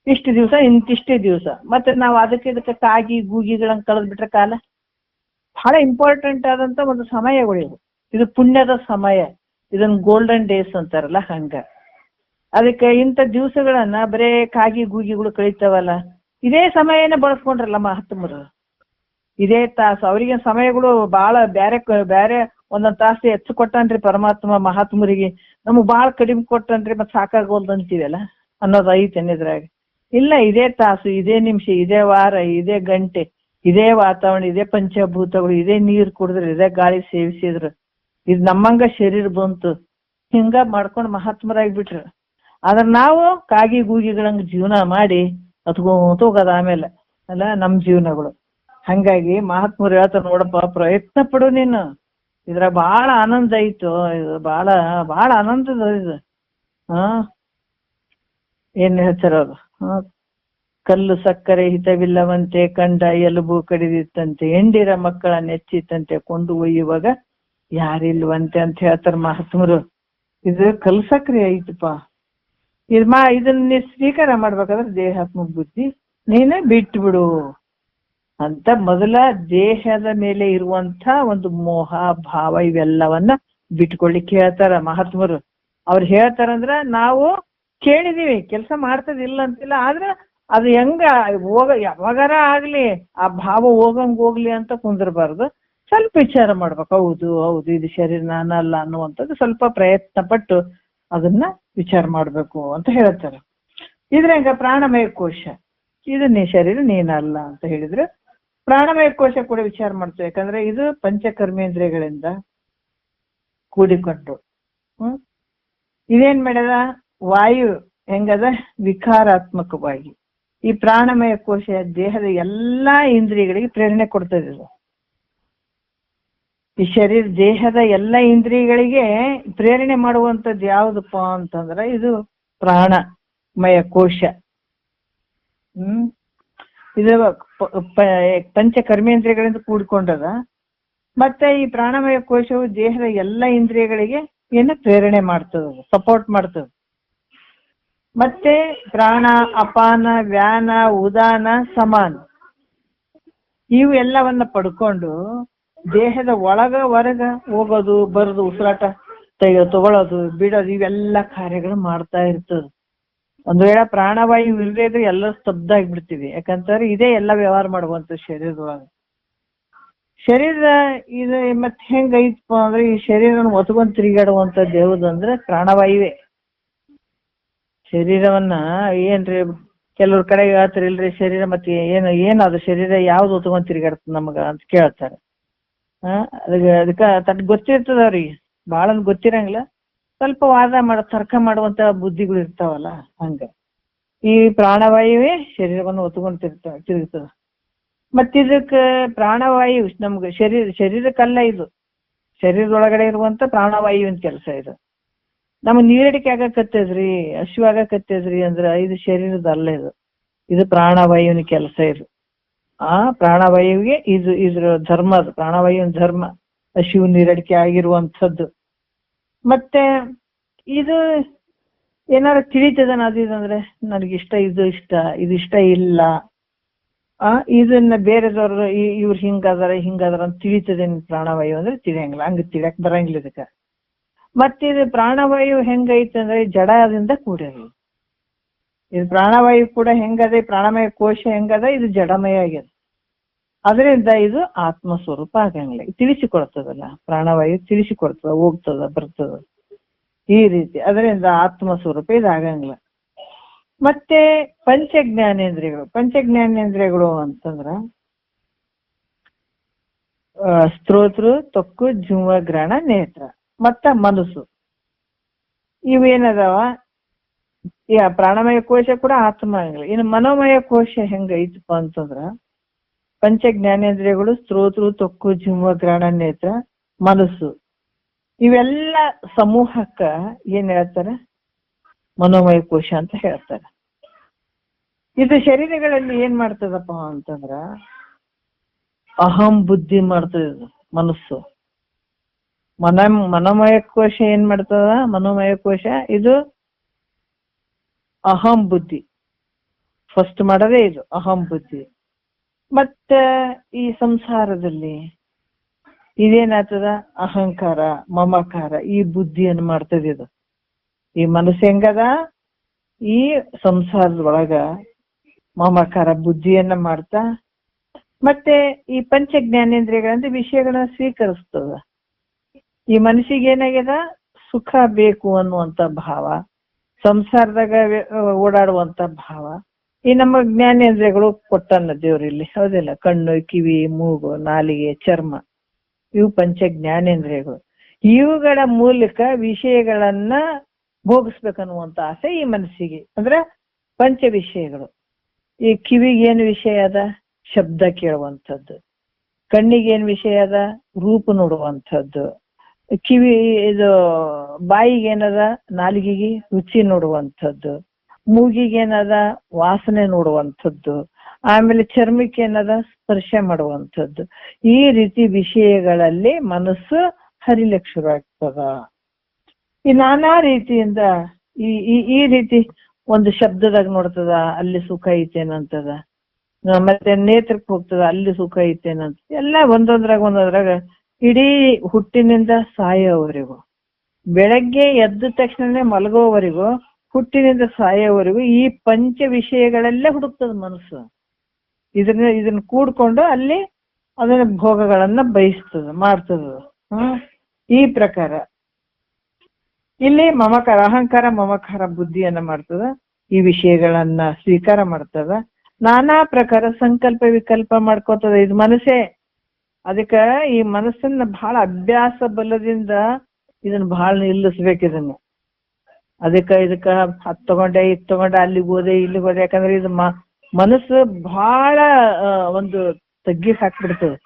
ಇಷ್ಟು ದಿವಸ ಇಂತಿಷ್ಟೇ ದಿವಸ. ಮತ್ತೆ ನಾವು ಇದಕ್ಕೆ ಕಾಗಿ ಗೂಗಿಗಳನ್ನ ಕಳೆದ್ ಬಿಟ್ರೆ ಕಾಲ ಬಹಳ ಇಂಪಾರ್ಟೆಂಟ್ ಆದಂತ ಒಂದು ಸಮಯಗಳು ಇವು. ಇದು ಪುಣ್ಯದ ಸಮಯ. ಇದನ್ನ ಗೋಲ್ಡನ್ ಡೇಸ್ ಅಂತಾರಲ್ಲ ಹಂಗ. ಅದಕ್ಕೆ ಇಂಥ ದಿವಸಗಳನ್ನ ಬರೇ ಕಾಗಿ ಗೂಗಿಗಳು ಕಳೀತಾವಲ್ಲ, ಇದೇ ಸಮಯನೇ ಬಳಸ್ಕೊಂಡ್ರಲ್ಲ ಮಹಾತ್ಮರು. ಇದೇ ತಾಸು ಅವರಿಗೆ ಸಮಯಗಳು ಬಹಳ ಬ್ಯಾರೆ ಒಂದೊಂದ್ ತಾಸು ಹೆಚ್ಚು ಕೊಟ್ಟನ್ರಿ ಪರಮಾತ್ಮ ಮಹಾತ್ಮರಿಗೆ. ನಮಗ್ ಬಾಳ ಕಡಿಮೆ ಕೊಟ್ಟನ್ರಿ ಮತ್ತೆ ಸಾಕಾಗೋಲ್ದು ಅಂತೀವಲ್ಲ ಅನ್ನೋದು ಐತೇನ್ ಇದ್ರಾಗ? ಇಲ್ಲ, ಇದೇ ತಾಸು, ಇದೇ ನಿಮಿಷ, ಇದೇ ವಾರ, ಇದೇ ಗಂಟೆ, ಇದೇ ವಾತಾವರಣ, ಇದೇ ಪಂಚಭೂತಗಳು, ಇದೇ ನೀರು ಕುಡಿದ್ರು, ಇದೇ ಗಾಳಿ ಸೇವಿಸಿದ್ರು, ಇದು ನಮ್ಮಂಗ ಶರೀರ ಬಂತು. ಹಿಂಗ ಮಾಡ್ಕೊಂಡು ಮಹಾತ್ಮರಾಗ್ಬಿಟ್ರು. ಆದ್ರೆ ನಾವು ಕಾಗಿ ಗೂಗಿಗಳಂಗ ಜೀವನ ಮಾಡಿ ಹತ್ಕೊಂತ ಹೋಗೋದು ಆಮೇಲೆ ಅಲ್ಲ ನಮ್ ಜೀವನಗಳು. ಹಂಗಾಗಿ ಮಹಾತ್ಮರು ಹೇಳ್ತಾರೆ, ನೋಡಪ್ಪ ಪ್ರಯತ್ನ ಪಡು ನೀನು. ಇದ್ರ ಬಹಳ ಆನಂದ ಐತು. ಇದು ಬಹಳ ಆನಂದದ ಇದು. ಏನ್ ಹೇಳ್ತಾರ ಅವ್ರು? ಕಲ್ಲು ಸಕ್ಕರೆ ಹಿತವಿಲ್ಲವಂತೆ, ಕಂಡ ಎಲುಬು ಕಡಿದಿತ್ತಂತೆ, ಎಂಡಿರ ಮಕ್ಕಳ ನೆಚ್ಚಿತ್ತಂತೆ, ಕೊಂಡು ಒಯ್ಯುವಾಗ ಯಾರಿಲ್ವಂತೆ ಅಂತ ಹೇಳ್ತಾರ ಮಹಾತ್ಮರು. ಇದು ಕಲ್ಲು ಸಕ್ಕರೆ ಐತಪ್ಪ. ಇದನ್ನ ನೀ ಸ್ವೀಕಾರ ಮಾಡ್ಬೇಕಾದ್ರೆ ದೇಹಾತ್ಮ ಬುದ್ಧಿ ನೀನೇ ಬಿಟ್ಟು ಬಿಡು ಅಂತ ಮೊದಲ ದೇಹದ ಮೇಲೆ ಇರುವಂತ ಒಂದು ಮೋಹ ಭಾವ ಇವೆಲ್ಲವನ್ನ ಬಿಟ್ಕೊಳ್ಲಿಕ್ಕೆ ಹೇಳ್ತಾರ ಮಹಾತ್ಮರು. ಅವ್ರು ಹೇಳ್ತಾರಂದ್ರ ನಾವು ಕೇಳಿದೀವಿ, ಕೆಲಸ ಮಾಡ್ತದಿಲ್ಲ ಅಂತಿಲ್ಲ. ಆದ್ರೆ ಅದು ಹೆಂಗ ಯಾವಾಗಾರ ಆಗ್ಲಿ ಆ ಭಾವ ಹೋಗ್ಲಿ ಅಂತ ಕುಂದಿರ್ಬಾರ್ದು. ಸ್ವಲ್ಪ ವಿಚಾರ ಮಾಡ್ಬೇಕು. ಹೌದು ಇದು ಶರೀರ ನಾನಲ್ಲ ಅನ್ನುವಂಥದ್ದು ಸ್ವಲ್ಪ ಪ್ರಯತ್ನ ಪಟ್ಟು ಅದನ್ನ ವಿಚಾರ ಮಾಡ್ಬೇಕು ಅಂತ ಹೇಳ್ತಾರೆ. ಇದ್ರಂಗ ಪ್ರಾಣಮಯ ಕೋಶ, ಇದು ಶರೀರ ನೀನಲ್ಲ ಅಂತ ಹೇಳಿದ್ರೆ ಪ್ರಾಣಮಯ ಕೋಶ ಕೂಡ ವಿಚಾರ ಮಾಡ್ತೇವೆ. ಯಾಕಂದ್ರೆ ಇದು ಪಂಚಕರ್ಮೇಂದ್ರಿಯಗಳಿಂದ ಕೂಡಿಕೊಂಡು ಇದೇನ್ ಮಾಡ್ಯದ? ವಾಯು ಹೆಂಗದ ವಿಕಾರಾತ್ಮಕವಾಗಿ ಈ ಪ್ರಾಣಮಯ ಕೋಶ ದೇಹದ ಎಲ್ಲಾ ಇಂದ್ರಿಯಗಳಿಗೆ ಪ್ರೇರಣೆ ಕೊಡ್ತದೆ. ಈ ಶರೀರ ದೇಹದ ಎಲ್ಲ ಇಂದ್ರಿಯಗಳಿಗೆ ಪ್ರೇರಣೆ ಮಾಡುವಂಥದ್ದು ಯಾವ್ದಪ್ಪ ಅಂತಂದ್ರೆ ಇದು ಪ್ರಾಣಮಯ ಕೋಶ. ಇದು ಪಂಚ ಕರ್ಮೇಂದ್ರಿಯಗಳಿಂದ ಕೂಡಿಕೊಂಡದ. ಮತ್ತೆ ಈ ಪ್ರಾಣಮಯ ಕೋಶವು ದೇಹದ ಎಲ್ಲ ಇಂದ್ರಿಯಗಳಿಗೆ ಏನು ಪ್ರೇರಣೆ ಮಾಡ್ತದ, ಸಪೋರ್ಟ್ ಮಾಡ್ತದ. ಮತ್ತೆ ಪ್ರಾಣ, ಅಪಾನ, ವ್ಯಾನ, ಉದಾನ, ಸಮಾನ ಇವು ಎಲ್ಲವನ್ನ ಪಡ್ಕೊಂಡು ದೇಹದ ಒಳಗ ಹೊರಗ ಹೋಗೋದು ಬರೋದು, ಉಸಿರಾಟ ತಗೊಳ್ಳೋದು ಬಿಡೋದು ಇವೆಲ್ಲ ಕಾರ್ಯಗಳು ಮಾಡ್ತಾ ಇರ್ತದ. ಒಂದ್ ವೇಳೆ ಪ್ರಾಣವಾಯು ಇಲ್ಲದೆ ಇದ್ರೆ ಎಲ್ಲ ಸ್ತಬ್ಧ ಆಗಿಬಿಡ್ತೀವಿ. ಯಾಕಂತಂದ್ರೆ ಇದೇ ಎಲ್ಲ ವ್ಯವಹಾರ ಮಾಡುವಂತ ಶರೀರದೊಳಗ. ಶರೀರ ಇದು ಮತ್ತೆ ಹೆಂಗೈತಪ್ಪ ಅಂದ್ರೆ ಈ ಶರೀರನ ಒತ್ಕೊಂಡ್ ತಿರುಗಾಡುವಂಥದ್ದು ಯಾವುದು ಅಂದ್ರೆ ಪ್ರಾಣವಾಯುವೆ. ಶರೀರವನ್ನ ಏನ್ರಿ ಕೆಲವ್ರ ಕಡೆ ಹೇಳ್ತಾರೆ, ಇಲ್ರಿ ಶರೀರ ಮತ್ತೆ ಏನದು ಶರೀರ ಯಾವ್ದು ಒತ್ಕೊಂಡ್ ತಿರುಗಾಡ್ತದ ನಮಗ ಅಂತ ಕೇಳ್ತಾರೆ. ಅದಕ್ಕ ತಟ್ ಗೊತ್ತಿರ್ತದ ಅವ್ರಿಗೆ, ಭಾಳ ಗೊತ್ತಿರಂಗಿಲ್ಲ, ಸ್ವಲ್ಪ ವಾದ ತರ್ಕ ಮಾಡುವಂತ ಬುದ್ಧಿಗಳು ಇರ್ತಾವಲ್ಲ, ಹಂಗ ಈ ಪ್ರಾಣವಾಯುವೇ ಶರೀರವನ್ನು ಒತ್ಕೊಂಡ್ ತಿರುಗ್ತದ. ಮತ್ತಿದಕ್ಕ ಪ್ರಾಣವಾಯು ನಮ್ಗೆ ಶರೀರಕ್ಕಲ್ಲ, ಇದು ಶರೀರದೊಳಗಡೆ ಇರುವಂತ ಪ್ರಾಣವಾಯುವಿನ ಕೆಲಸ ಇದು. ನಮ್ಗೆ ನೀರಡಿಕೆ ಆಗಕತ್ತದ್ರಿ, ಹಸಿವು ಆಗಕತ್ತದ್ರಿ ಅಂದ್ರೆ ಇದು ಶರೀರದಲ್ಲ, ಇದು ಪ್ರಾಣವಾಯುವಿನ ಕೆಲಸ. ಇದು ಆ ಪ್ರಾಣವಾಯುವಿಗೆ ಇದ್ರ ಧರ್ಮ, ಅದು ಪ್ರಾಣವಾಯುವಿನ ಧರ್ಮ, ಹಸಿವು ನೀರಡಿಕೆ ಆಗಿರುವಂಥದ್ದು. ಮತ್ತೆ ಇದು ಏನಾರು ತಿಳಿತದನ ಅದು ಇದಂದ್ರೆ ನನಗಿಷ್ಟ, ಇದು ಇಷ್ಟ ಇಲ್ಲ, ಇದನ್ನ ಬೇರೆದವ್ರು ಇವ್ರು ಹಿಂಗದಾರ ಅಂತ ತಿಳಿತದೇನು ಪ್ರಾಣವಾಯು ಅಂದ್ರೆ ತಿಳಿಯಂಗಿಲ್ಲ, ಹಂಗ ತಿಳಿಯಕ್ ಬರಂಗಿಲ್ಲ ಇದಕ್ಕ. ಮತ್ತಿದು ಪ್ರಾಣವಾಯು ಹೆಂಗೈತೆ ಅಂದ್ರೆ ಜಡದಿಂದ ಕೂಡಿರಿ. ಇದು ಪ್ರಾಣವಾಯು ಕೂಡ ಹೆಂಗದೆ, ಪ್ರಾಣಮಯ ಕೋಶ ಹೆಂಗದ, ಇದು ಜಡಮಯ ಆಗ್ಯದ. ಅದರಿಂದ ಇದು ಆತ್ಮ ಸ್ವರೂಪ ಆಗಂಗಿಲ್ಲ, ತಿಳಿಸಿಕೊಡ್ತದಲ್ಲ ಪ್ರಾಣವಾಯು, ತಿಳಿಸಿಕೊಡ್ತದ, ಹೋಗ್ತದ ಬರ್ತದ ಈ ರೀತಿ. ಅದರಿಂದ ಆತ್ಮ ಸ್ವರೂಪ ಇದಾಗಂಗಿಲ್ಲ. ಮತ್ತೆ ಪಂಚಜ್ಞಾನೇಂದ್ರಿಯಗಳು ಅಂತಂದ್ರ ಸ್ತೋತ್ರ, ತ್ವಕ್ಕು, ಜಿಹ್ವ, ಗ್ರಹಣ, ನೇತ್ರ ಮತ್ತ ಮನಸ್ಸು. ಇವೇನದಾವ, ಪ್ರಾಣಮಯ ಕೋಶ ಕೂಡ ಆತ್ಮ ಆಗಂಗಿಲ್ಲ. ಇನ್ನು ಮನೋಮಯ ಕೋಶ ಹೆಂಗೈತಪ್ಪ ಅಂತಂದ್ರ ಪಂಚಜ್ಞಾನೇಂದ್ರಿಯಗಳು ಸ್ತೋತ್ರ, ತ್ವಕ್ಕು, ಜಿಹ್ವ, ಗ್ರಹಣ, ನೇತ್ರ, ಮನಸ್ಸು, ಇವೆಲ್ಲ ಸಮೂಹಕ್ಕ ಏನ್ ಹೇಳ್ತಾರ, ಮನೋಮಯ ಕೋಶ ಅಂತ ಹೇಳ್ತಾರ. ಇದು ಶರೀರಗಳಲ್ಲಿ ಏನ್ ಮಾಡ್ತದಪ್ಪ ಅಂತಂದ್ರ ಅಹಂ ಬುದ್ಧಿ ಮಾಡ್ತದ. ಇದು ಮನಸ್ಸು ಮನೋಮಯ ಕೋಶ ಏನ್ ಮಾಡ್ತದ, ಮನೋಮಯ ಕೋಶ ಇದು ಅಹಂ ಬುದ್ಧಿ ಫಸ್ಟ್ ಮಾಡದೇ, ಇದು ಅಹಂ ಬುದ್ಧಿ. ಮತ್ತ ಈ ಸಂಸಾರದಲ್ಲಿ ಇದೇನಾಗ್ತದ, ಅಹಂಕಾರ, ಮಮಕಾರ, ಈ ಬುದ್ಧಿಯನ್ನು ಮಾಡ್ತದೆ. ಇದು ಈ ಮನಸ್ಸು ಹೆಂಗದ, ಈ ಸಂಸಾರದೊಳಗ ಮಮಕಾರ ಬುದ್ಧಿಯನ್ನ ಮಾಡ್ತಾ, ಮತ್ತೆ ಈ ಪಂಚ ಜ್ಞಾನೇಂದ್ರಿಯಗಳಂದ್ರೆ ವಿಷಯಗಳನ್ನ ಸ್ವೀಕರಿಸ್ತದ. ಈ ಮನಸ್ಸಿಗೆ ಏನಾಗ್ಯದ, ಸುಖ ಬೇಕು ಅನ್ನುವಂತ ಭಾವ, ಸಂಸಾರದಾಗ ಓಡಾಡುವಂತ ಭಾವ ಈ ನಮ್ಮ ಜ್ಞಾನೇಂದ್ರಿಯಗಳು ಕೊಟ್ಟನ್ನ ದೇವ್ರಿಲ್ಲಿ, ಹೌದಿಲ್ಲ? ಕಣ್ಣು, ಕಿವಿ, ಮೂಗು, ನಾಲಿಗೆ, ಚರ್ಮ, ಇವು ಪಂಚ ಜ್ಞಾನೇಂದ್ರಿಯಗಳು. ಇವುಗಳ ಮೂಲಕ ವಿಷಯಗಳನ್ನ ಭೋಗಿಸ್ಬೇಕನ್ನುವಂತ ಆಸೆ ಈ ಮನಸ್ಸಿಗೆ, ಅಂದ್ರೆ ಪಂಚ ವಿಷಯಗಳು. ಈ ಕಿವಿಗೇನು ವಿಷಯ ಅದ, ಶಬ್ದ ಕೇಳುವಂಥದ್ದು. ಕಣ್ಣಿಗೇನು ವಿಷಯ ಅದ, ರೂಪ ನೋಡುವಂಥದ್ದು. ಇದು ಬಾಯಿಗೇನದ, ನಾಲಿಗೆಗೆ ರುಚಿ ನೋಡುವಂಥದ್ದು. ಮೂಗಿಗೇನದ, ವಾಸನೆ ನೋಡುವಂಥದ್ದು. ಆಮೇಲೆ ಚರ್ಮಕ್ಕೇನದ, ಸ್ಪರ್ಶ ಮಾಡುವಂಥದ್ದು. ಈ ರೀತಿ ವಿಷಯಗಳಲ್ಲಿ ಮನಸ್ಸು ಹರಿಲಿಕ್ಕೆ ಶುರು ಆಗ್ತದ. ಈ ನಾನಾ ರೀತಿಯಿಂದ ಈ ರೀತಿ ಒಂದು ಶಬ್ದದಾಗ ನೋಡ್ತದ, ಅಲ್ಲಿ ಸುಖ ಐತೇನಂತದ. ಮತ್ತೆ ನೇತ್ರಕ್ಕೆ ಹೋಗ್ತದ, ಅಲ್ಲಿ ಸುಖ ಐತೇನಂತ. ಎಲ್ಲ ಒಂದೊಂದ್ರಾಗ ಇಡೀ ಹುಟ್ಟಿನಿಂದ ಸಾಯೋವರೆಗೂ, ಬೆಳಗ್ಗೆ ಎದ್ದ ತಕ್ಷಣನೇ ಮಲಗೋವರೆಗೂ, ಹುಟ್ಟಿನಿಂದ ಸಾಯೋವರೆಗೂ ಈ ಪಂಚ ವಿಷಯಗಳಲ್ಲೇ ಹುಡುಕ್ತದ ಮನಸ್ಸು. ಇದನ್ನ ಕೂಡ್ಕೊಂಡು ಅಲ್ಲಿ ಅದನ್ನ ಭೋಗಗಳನ್ನ ಬಯಸ್ತದ, ಮಾಡ್ತದ. ಈ ಪ್ರಕಾರ ಇಲ್ಲಿ ಮಮಕಾರ, ಅಹಂಕಾರ, ಮಮಕಾರ ಬುದ್ಧಿಯನ್ನ ಮಾಡ್ತದ, ಈ ವಿಷಯಗಳನ್ನ ಸ್ವೀಕಾರ ಮಾಡ್ತದ. ನಾನಾ ಪ್ರಕಾರ ಸಂಕಲ್ಪ ವಿಕಲ್ಪ ಮಾಡ್ಕೋತದ ಇದು ಮನಸ್ಸೇ. ಅದಕ್ಕ ಈ ಮನಸ್ಸನ್ನ ಬಹಳ ಅಭ್ಯಾಸ ಬಲದಿಂದ ಇದನ್ನ ಬಹಳ ನಿಲ್ಲಿಸ್ಬೇಕು. ಇದನ್ನ ಇದಕ್ಕ ಹತ್ ತಗೊಂಡೆ, ಇದ್ ತಗೊಂಡೆ, ಅಲ್ಲಿಗೆ ಹೋದೆ, ಇಲ್ಲಿಗೆ ಹೋದೆ. ಯಾಕಂದ್ರೆ ಇದು ಮನಸ್ಸು ಬಹಳ ಒಂದು ತಗ್ಗಿಸಿ ಹಾಕ್ಬಿಡ್ತದೆ.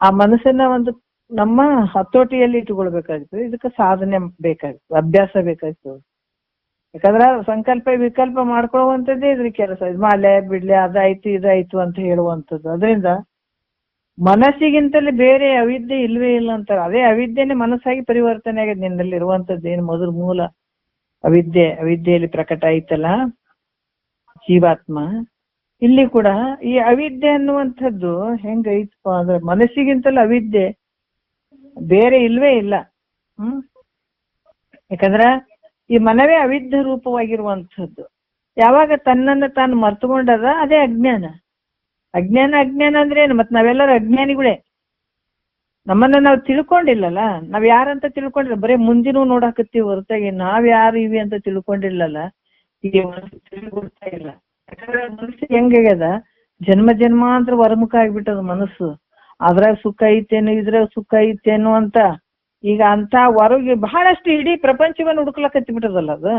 ಆ ಮನಸ್ಸನ್ನ ಒಂದು ನಮ್ಮ ಹತೋಟಿಯಲ್ಲಿ ಇಟ್ಕೊಳ್ಬೇಕಾಗ್ತದೆ. ಇದಕ್ಕೆ ಸಾಧನೆ ಬೇಕಾಗ್ತದೆ, ಅಭ್ಯಾಸ ಬೇಕಾಗ್ತದೆ. ಯಾಕಂದ್ರೆ ಸಂಕಲ್ಪ ವಿಕಲ್ಪ ಮಾಡ್ಕೊಳ್ಳುವಂಥದ್ದೇ ಇದ್ರ ಕೆಲಸ. ಇದು ಮಾಲೆ ಬಿಡ್ಲೆ, ಅದಾಯ್ತು ಇದಾಯ್ತು ಅಂತ ಹೇಳುವಂಥದ್ದು. ಅದರಿಂದ ಮನಸ್ಸಿಗಿಂತಲೇ ಬೇರೆ ಅವಿದ್ಯೆ ಇಲ್ವೇ ಇಲ್ಲ ಅಂತಾರೆ. ಅದೇ ಅವಿದ್ಯೆನೇ ಮನಸ್ಸಾಗಿ ಪರಿವರ್ತನೆ ಆಗಿದೆ. ನಿನ್ನಲ್ಲಿ ಇರುವಂತದ್ದು ಏನು ಮೊದಲು ಮೂಲ ಅವಿದ್ಯೆಯಲ್ಲಿ ಪ್ರಕಟ ಆಯ್ತಲ್ಲ ಜೀವಾತ್ಮ, ಇಲ್ಲಿ ಕೂಡ ಈ ಅವಿದ್ಯೆ ಅನ್ನುವಂಥದ್ದು ಹೆಂಗೈತಪ್ಪ ಅಂದ್ರೆ ಮನಸ್ಸಿಗಿಂತಲೂ ಅವಿದ್ಯೆ ಬೇರೆ ಇಲ್ವೇ ಇಲ್ಲ. ಯಾಕಂದ್ರ ಈ ಮನವೇ ಅವಿದ್ಯ ರೂಪವಾಗಿರುವಂಥದ್ದು. ಯಾವಾಗ ತನ್ನನ್ನು ತಾನು ಮರ್ತುಕೊಂಡದ ಅದೇ ಅಜ್ಞಾನ. ಅಜ್ಞಾನ ಅಂದ್ರೆ ಏನು? ಮತ್ ನಾವೆಲ್ಲರೂ ಅಜ್ಞಾನಿಗಳೇ. ನಮ್ಮನ್ನ ನಾವು ತಿಳ್ಕೊಂಡಿಲ್ಲಲ್ಲ, ನಾವ್ ಯಾರಂತ ತಿಳ್ಕೊಂಡಿಲ್ಲ, ಬರೀ ಮುಂದಿನೂ ನೋಡಾಕತ್ತೀವಿ ಹೊರತಾಗಿ ನಾವ್ ಯಾರು ಇವಿ ಅಂತ ತಿಳ್ಕೊಂಡಿಲ್ಲಲ್ಲ. ಈಗ ಮನಸ್ಸು ತಿಳಿಗೊಡ್ತಾ ಇಲ್ಲ. ಯಾಕಂದ್ರೆ ಮನಸ್ಸು ಹೆಂಗಾಗ್ಯದ, ಜನ್ಮ ಜನ್ಮಾಂತರ ಹೊರಮುಖ ಆಗ್ಬಿಟ್ಟದ ಮನಸ್ಸು. ಅದ್ರಾಗ ಸುಖ ಐತೇನು, ಇದ್ರಾಗ ಸುಖ ಐತೇನು ಅಂತ ಈಗ ಅಂತ ಹೊರಗೆ ಬಹಳಷ್ಟು ಇಡೀ ಪ್ರಪಂಚವನ್ನ ಹುಡುಕ್ಲಕತ್ತಿ ಬಿಟ್ಟದಲ್ಲ ಅದು.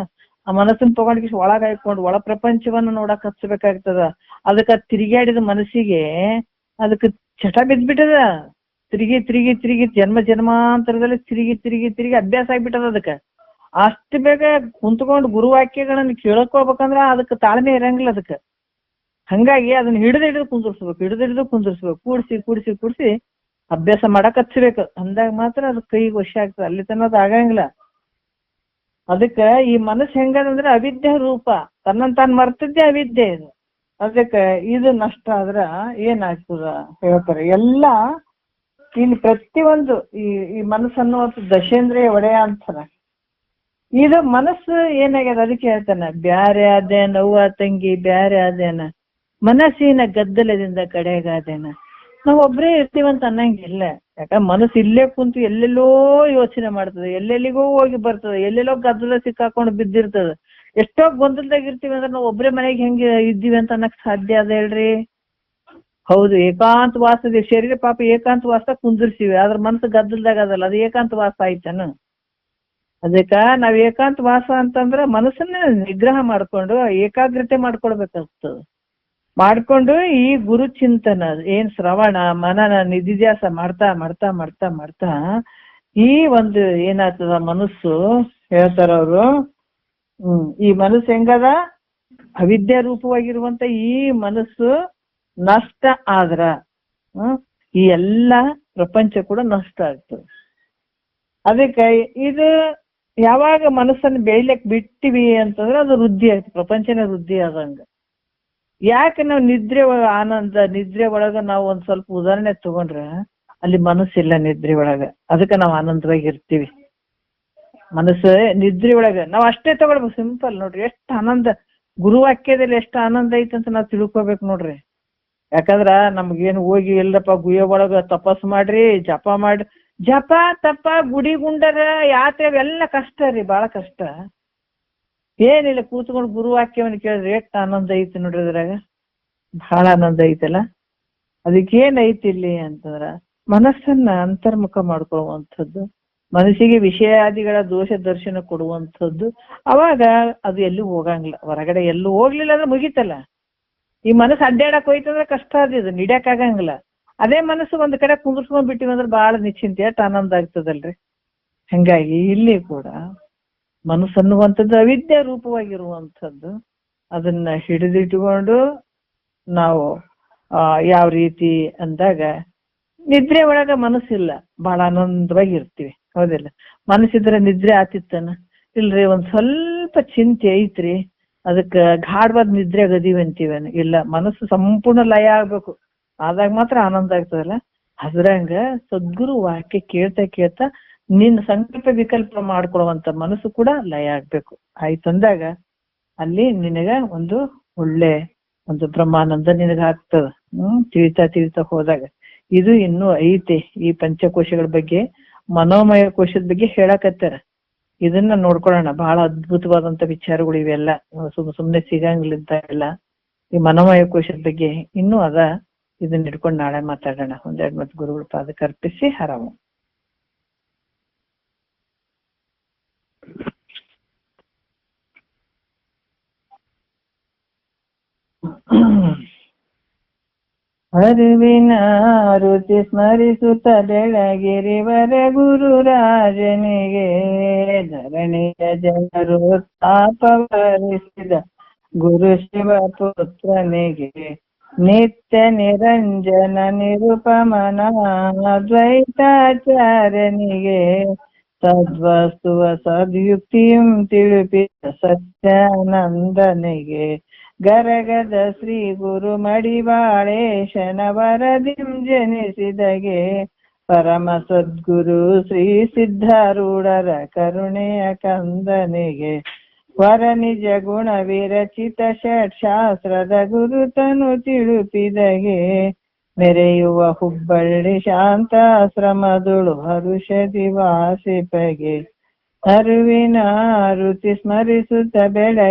ಆ ಮನಸ್ಸನ್ನ ತಗೊಂಡ್ ಒಳಗ ಹಾಕೊಂಡು ಒಳ ಪ್ರಪಂಚವನ್ನ ನೋಡಕ್ ಹಚ್ಬೇಕಾಗ್ತದ. ಅದಕ್ಕ ತಿರುಗಾಡಿದ ಮನಸ್ಸಿಗೆ ಅದಕ್ಕೆ ಚಟ ಬಿದ್ದ್ಬಿಟ್ಟದ. ತಿರುಗಿ ತಿರುಗಿ ತಿರುಗಿ ಜನ್ಮ ಜನ್ಮಾಂತರದಲ್ಲಿ ತಿರುಗಿ ತಿರುಗಿ ತಿರುಗಿ ಅಭ್ಯಾಸ ಆಗ್ಬಿಟ್ಟದ ಅದಕ್ಕೆ. ಅಷ್ಟು ಬೇಗ ಕುಂತ್ಕೊಂಡು ಗುರುವಾಕ್ಯಗಳನ್ನ ಕೇಳ್ಕೊಳ್ಬೇಕಂದ್ರ ಅದಕ್ಕೆ ತಾಳ್ಮೆ ಇರಂಗಿಲ್ಲ ಅದಕ್ಕೆ. ಹಂಗಾಗಿ ಅದನ್ನ ಹಿಡಿದು ಕುಂದಿರ್ಸ್ಬೇಕು, ಕೂಡ್ಸಿ ಕೂಡ್ಸಿ ಕೂಡ್ಸಿ ಅಭ್ಯಾಸ ಮಾಡಕ್ ಹಚ್ಬೇಕು. ಅಂದಾಗ ಮಾತ್ರ ಅದು ಕೈಗೆ ವಶ ಆಗ್ತದೆ. ಅಲ್ಲಿ ತನ್ನದು ಆಗಂಗಿಲ್ಲ. ಅದಕ್ಕೆ ಈ ಮನಸ್ಸು ಹೆಂಗದಂದ್ರೆ ಅವಿದ್ಯೆ ರೂಪ, ತನ್ನನ್ ತಾನು ಮರ್ತಿದ್ದೆ ಅವಿದ್ಯೆ ಇದು. ಅದಕ್ಕೆ ಇದು ನಷ್ಟ ಆದ್ರ ಏನಾಗ್ತದ ಹೇಳ್ತಾರೆ ಎಲ್ಲ. ಇಲ್ಲಿ ಪ್ರತಿಯೊಂದು ಈ ಮನಸ್ಸನ್ನು ದಶೇಂದ್ರಿಯ ಒಡೆಯ ಅಂತಾರ. ಇದು ಮನಸ್ಸು ಏನಾಗ್ಯದ ಅದಕ್ಕೆ ಹೇಳ್ತಾನ, ಬ್ಯಾರೆ ಆದೇನ ಅವ್ವ ತಂಗಿ ಬ್ಯಾರೆ ಆದೇನ, ಮನಸ್ಸಿನ ಗದ್ದಲದಿಂದ ಕಡೆಗಾದೇನ. ನಾವ್ ಒಬ್ರೇ ಇರ್ತೀವಂತ ಅನ್ನಂಗಿಲ್ಲ. ಯಾಕಂದ್ರೆ ಮನಸ್ಸು ಇಲ್ಲೇ ಕುಂತು ಎಲ್ಲೆಲ್ಲೋ ಯೋಚನೆ ಮಾಡ್ತದೆ, ಎಲ್ಲೆಲ್ಲಿಗೋ ಹೋಗಿ ಬರ್ತದೆ, ಎಲ್ಲೆಲ್ಲೋ ಗದ್ದಲ ಸಿಕ್ಕಾಕೊಂಡು ಬಿದ್ದಿರ್ತದ. ಎಷ್ಟೋ ಗೊಂದಲದಾಗ ಇರ್ತೀವಿ ಅಂದ್ರೆ ನಾವು ಒಬ್ರೇ ಮನೆಗೆ ಹೆಂಗೆ ಇದ್ದೀವಿ ಅಂತ ಅನ್ನಕ್ ಸಾಧ್ಯ ಅದ ಹೇಳ್ರಿ? ಹೌದು, ಏಕಾಂತ ವಾಸದ ಶರೀರ ಪಾಪ ಏಕಾಂತ ವಾಸ ಕುಂದಿರ್ಸಿವಿ, ಆದ್ರ ಮನಸ್ಸು ಗದ್ದಲದಾಗ ಅದಲ್ಲ, ಅದು ಏಕಾಂತ ವಾಸ ಆಯ್ತಾನ? ಅದಕ್ಕ ನಾವ್ ಏಕಾಂತ ವಾಸ ಅಂತಂದ್ರ ಮನಸ್ಸನ್ನ ನಿಗ್ರಹ ಮಾಡ್ಕೊಂಡು ಏಕಾಗ್ರತೆ ಮಾಡ್ಕೊಳ್ಬೇಕಾಗ್ತದ. ಮಾಡ್ಕೊಂಡು ಈ ಗುರು ಚಿಂತನ ಏನ್ ಶ್ರವಣ ಮನನ ನಿಧಿಧ್ಯಾಸ ಮಾಡ್ತಾ ಮಾಡ್ತಾ ಮಾಡ್ತಾ ಮಾಡ್ತಾ ಈ ಒಂದು ಏನಾಗ್ತದ ಮನಸ್ಸು ಹೇಳ್ತಾರ ಅವರು. ಈ ಮನಸ್ಸು ಹೆಂಗದ, ಅವಿದ್ಯಾ ರೂಪವಾಗಿರುವಂತ ಈ ಮನಸ್ಸು ನಷ್ಟ ಆದ್ರ ಈ ಎಲ್ಲಾ ಪ್ರಪಂಚ ಕೂಡ ನಷ್ಟ ಆಗ್ತದೆ. ಅದಕ್ಕೆ ಇದು ಯಾವಾಗ ಮನಸ್ಸನ್ನು ಬೆಳಿಲಿಕ್ ಬಿಟ್ಟಿವಿ ಅಂತಂದ್ರೆ ಅದು ವೃದ್ಧಿ ಆಯ್ತು, ಪ್ರಪಂಚನೇ ವೃದ್ಧಿ ಆದಂಗ. ಯಾಕೆ ನಾವು ನಿದ್ರೆ ನಿದ್ರೆ ಒಳಗ ನಾವು ಒಂದ್ ಸ್ವಲ್ಪ ಉದಾಹರಣೆ ತಗೊಂಡ್ರೆ ಅಲ್ಲಿ ಮನಸ್ಸಿಲ್ಲ ನಿದ್ರೆ ಒಳಗ, ಅದಕ್ಕೆ ನಾವು ಆನಂದವಾಗಿ ಇರ್ತೀವಿ. ಮನಸ್ಸು ನಿದ್ರೆ ಒಳಗ ನಾವ್ ಅಷ್ಟೇ ತಗೊಳ್ಬೇಕು, ಸಿಂಪಲ್ ನೋಡ್ರಿ. ಎಷ್ಟು ಆನಂದ ಗುರುವಾಕ್ಯದಲ್ಲಿ ಎಷ್ಟು ಆನಂದ ಐತಂತ ನಾವ್ ತಿಳ್ಕೊಬೇಕು ನೋಡ್ರಿ. ಯಾಕಂದ್ರ ನಮ್ಗೇನು ಹೋಗಿ ಎಲ್ಲಪ್ಪ ಗುಹೆ ಒಳಗ ತಪಸ್ ಮಾಡ್ರಿ, ಜಪ ಮಾಡ್ರಿ, ಜಪ ತಪ ಗುಡಿ ಗುಂಡರ ಯಾತ್ರೆ ಅವೆಲ್ಲ ಕಷ್ಟ ರೀ, ಬಾಳ ಕಷ್ಟ. ಏನಿಲ್ಲ, ಕೂತ್ಕೊಂಡು ಗುರುವಾಕ್ಯವನ್ನ ಕೇಳಿದ್ರೆ ಎಷ್ಟು ಆನಂದ ಐತಿ ನೋಡ್ರಿ. ಅದ್ರಾಗ ಬಹಳ ಆನಂದ ಐತಲ್ಲ. ಅದಕ್ಕೇನ್ ಐತಿ ಇಲ್ಲಿ ಅಂತಂದ್ರ ಮನಸ್ಸನ್ನ ಅಂತರ್ಮುಖ ಮಾಡ್ಕೊಳ್ಳುವಂಥದ್ದು, ಮನಸ್ಸಿಗೆ ವಿಷಯಾದಿಗಳ ದೋಷ ದರ್ಶನ ಕೊಡುವಂಥದ್ದು. ಅವಾಗ ಅದು ಎಲ್ಲೂ ಹೋಗಂಗಿಲ್ಲ, ಹೊರಗಡೆ ಎಲ್ಲೂ ಹೋಗ್ಲಿಲ್ಲ ಅಂದ್ರೆ ಮುಗೀತಲ್ಲ. ಈ ಮನಸ್ಸು ಅಡ್ಡಾಡಕ್ ಹೋಯ್ತಂದ್ರೆ ಕಷ್ಟ ಅದು ನಿಡ್ಯಾಕ್ ಆಗಂಗಿಲ್ಲ. ಅದೇ ಮನಸ್ಸು ಒಂದ್ ಕಡೆ ಕುಂದಿರ್ಸ್ಕೊಂಡ್ ಬಿಟ್ಟಿವಂದ್ರೆ ಬಹಳ ನಿಶ್ಚಿಂತೆ ಎಷ್ಟು ಆನಂದ ಆಗ್ತದಲ್ರಿ. ಹಂಗಾಗಿ ಇಲ್ಲಿ ಕೂಡ ಮನಸ್ಸು ಅನ್ನುವಂಥದ್ದು ಅವಿದ್ಯಾ ರೂಪವಾಗಿರುವಂಥದ್ದು. ಅದನ್ನ ಹಿಡಿದಿಟ್ಟುಕೊಂಡು ನಾವು ಯಾವ ರೀತಿ ಅಂದಾಗ ನಿದ್ರೆ ಒಳಗ ಮನಸ್ಸಿಲ್ಲ, ಬಹಳ ಆನಂದವಾಗಿ ಇರ್ತೀವಿ, ಹೌದಿಲ್ಲ? ಮನಸ್ಸಿದ್ರೆ ನಿದ್ರೆ ಆತಿತ್ತನ? ಇಲ್ರಿ, ಒಂದ್ ಸ್ವಲ್ಪ ಚಿಂತೆ ಐತ್ರಿ, ಅದಕ್ಕ ಗಾಢವಾದ ನಿದ್ರೆ ಆಗದೀವಿ ಅಂತೀವೇನು? ಇಲ್ಲ, ಮನಸ್ಸು ಸಂಪೂರ್ಣ ಲಯ ಆಗ್ಬೇಕು, ಆದಾಗ ಮಾತ್ರ ಆನಂದ ಆಗ್ತದಲ್ಲ. ಅದ್ರಂಗ ಸದ್ಗುರು ವಾಕ್ಯ ಕೇಳ್ತಾ ಕೇಳ್ತಾ ನಿನ್ನ ಸಂಕಲ್ಪ ವಿಕಲ್ಪ ಮಾಡ್ಕೊಳುವಂತ ಮನಸ್ಸು ಕೂಡ ಲಯ ಆಗ್ಬೇಕು. ಆಯ್ತಂದಾಗ ಅಲ್ಲಿ ನಿನಗ ಒಂದು ಒಳ್ಳೆ ಒಂದು ಬ್ರಹ್ಮಾನಂದ ನಿನಗ ಆಗ್ತದ. ತಿಳಿತಾ ತಿಳಿತಾ ಹೋದಾಗ ಇದು ಇನ್ನೂ ಐತೆ. ಈ ಪಂಚಕೋಶಗಳ ಬಗ್ಗೆ, ಮನೋಮಯ ಕೋಶದ ಬಗ್ಗೆ ಹೇಳಕತ್ತಾರ. ಇದನ್ನ ನೋಡ್ಕೊಳ್ಳೋಣ. ಬಹಳ ಅದ್ಭುತವಾದಂತ ವಿಚಾರಗಳು ಇವೆಲ್ಲ, ಸುಮ್ನೆ ಸಿಗಂಗಿಲ್ಲ ಎಲ್ಲ. ಈ ಮನೋಮಯ ಕೋಶದ ಬಗ್ಗೆ ಇನ್ನೂ ಅದ. ಇದನ್ನ ಹಿಡ್ಕೊಂಡು ನಾಳೆ ಮಾತಾಡೋಣ. ಒಂದೆರಡು ಮತ್ತೆ ಗುರುಗಳ ಪಾದಕ್ಕೆ ಅರ್ಪಿಸಿ ಹರವು. ಅರಿವಿನ ರುಚಿ ಸ್ಮರಿಸುತ್ತ ಬೆಳಗಿರಿವರ ಗುರು ರಾಜನಿಗೆ ಧರಣಿಯ ಜನರು ತಾಪವರಿಸಿದ ಗುರು ಶಿವ ಪುತ್ರನಿಗೆ ನಿತ್ಯ ನಿರಂಜನ ನಿರುಪಮನ ದ್ವೈತಾಚಾರ್ಯನಿಗೆ ಸದ್ವಸ್ತುವ ಸದ್ಯುಕ್ತಿಯಂ ತಿಳಿಪಿದ ಸತ್ಯಾನಂದನಿಗೆ ಗರಗದ ಶ್ರೀ ಗುರು ಮಡಿವಾಳೇಶನ ವರದಿಂ ಜನಿಸಿದಗೆ ಪರಮ ಸದ್ಗುರು ಶ್ರೀ ಸಿದ್ಧಾರೂಢರ ಕರುಣೆಯ ಕಂದನಿಗೆ ವರ ನಿಜ ಗುಣ ವಿರಚಿತ ಷಟ್ಶಾಸ್ತ್ರದ ಗುರುತನು ತಿಳುಪಿದಗೆ ಮೆರೆಯುವ ಹುಬ್ಬಳ್ಳಿ ಶಾಂತಾಶ್ರಮದುಳು ಹರುಷದಿ ವಾಸಿಪಗೆ ಅರಿವಿನ ರುಚಿ ಸ್ಮರಿಸುತ್ತ ಬೆಳಗ್ಗೆ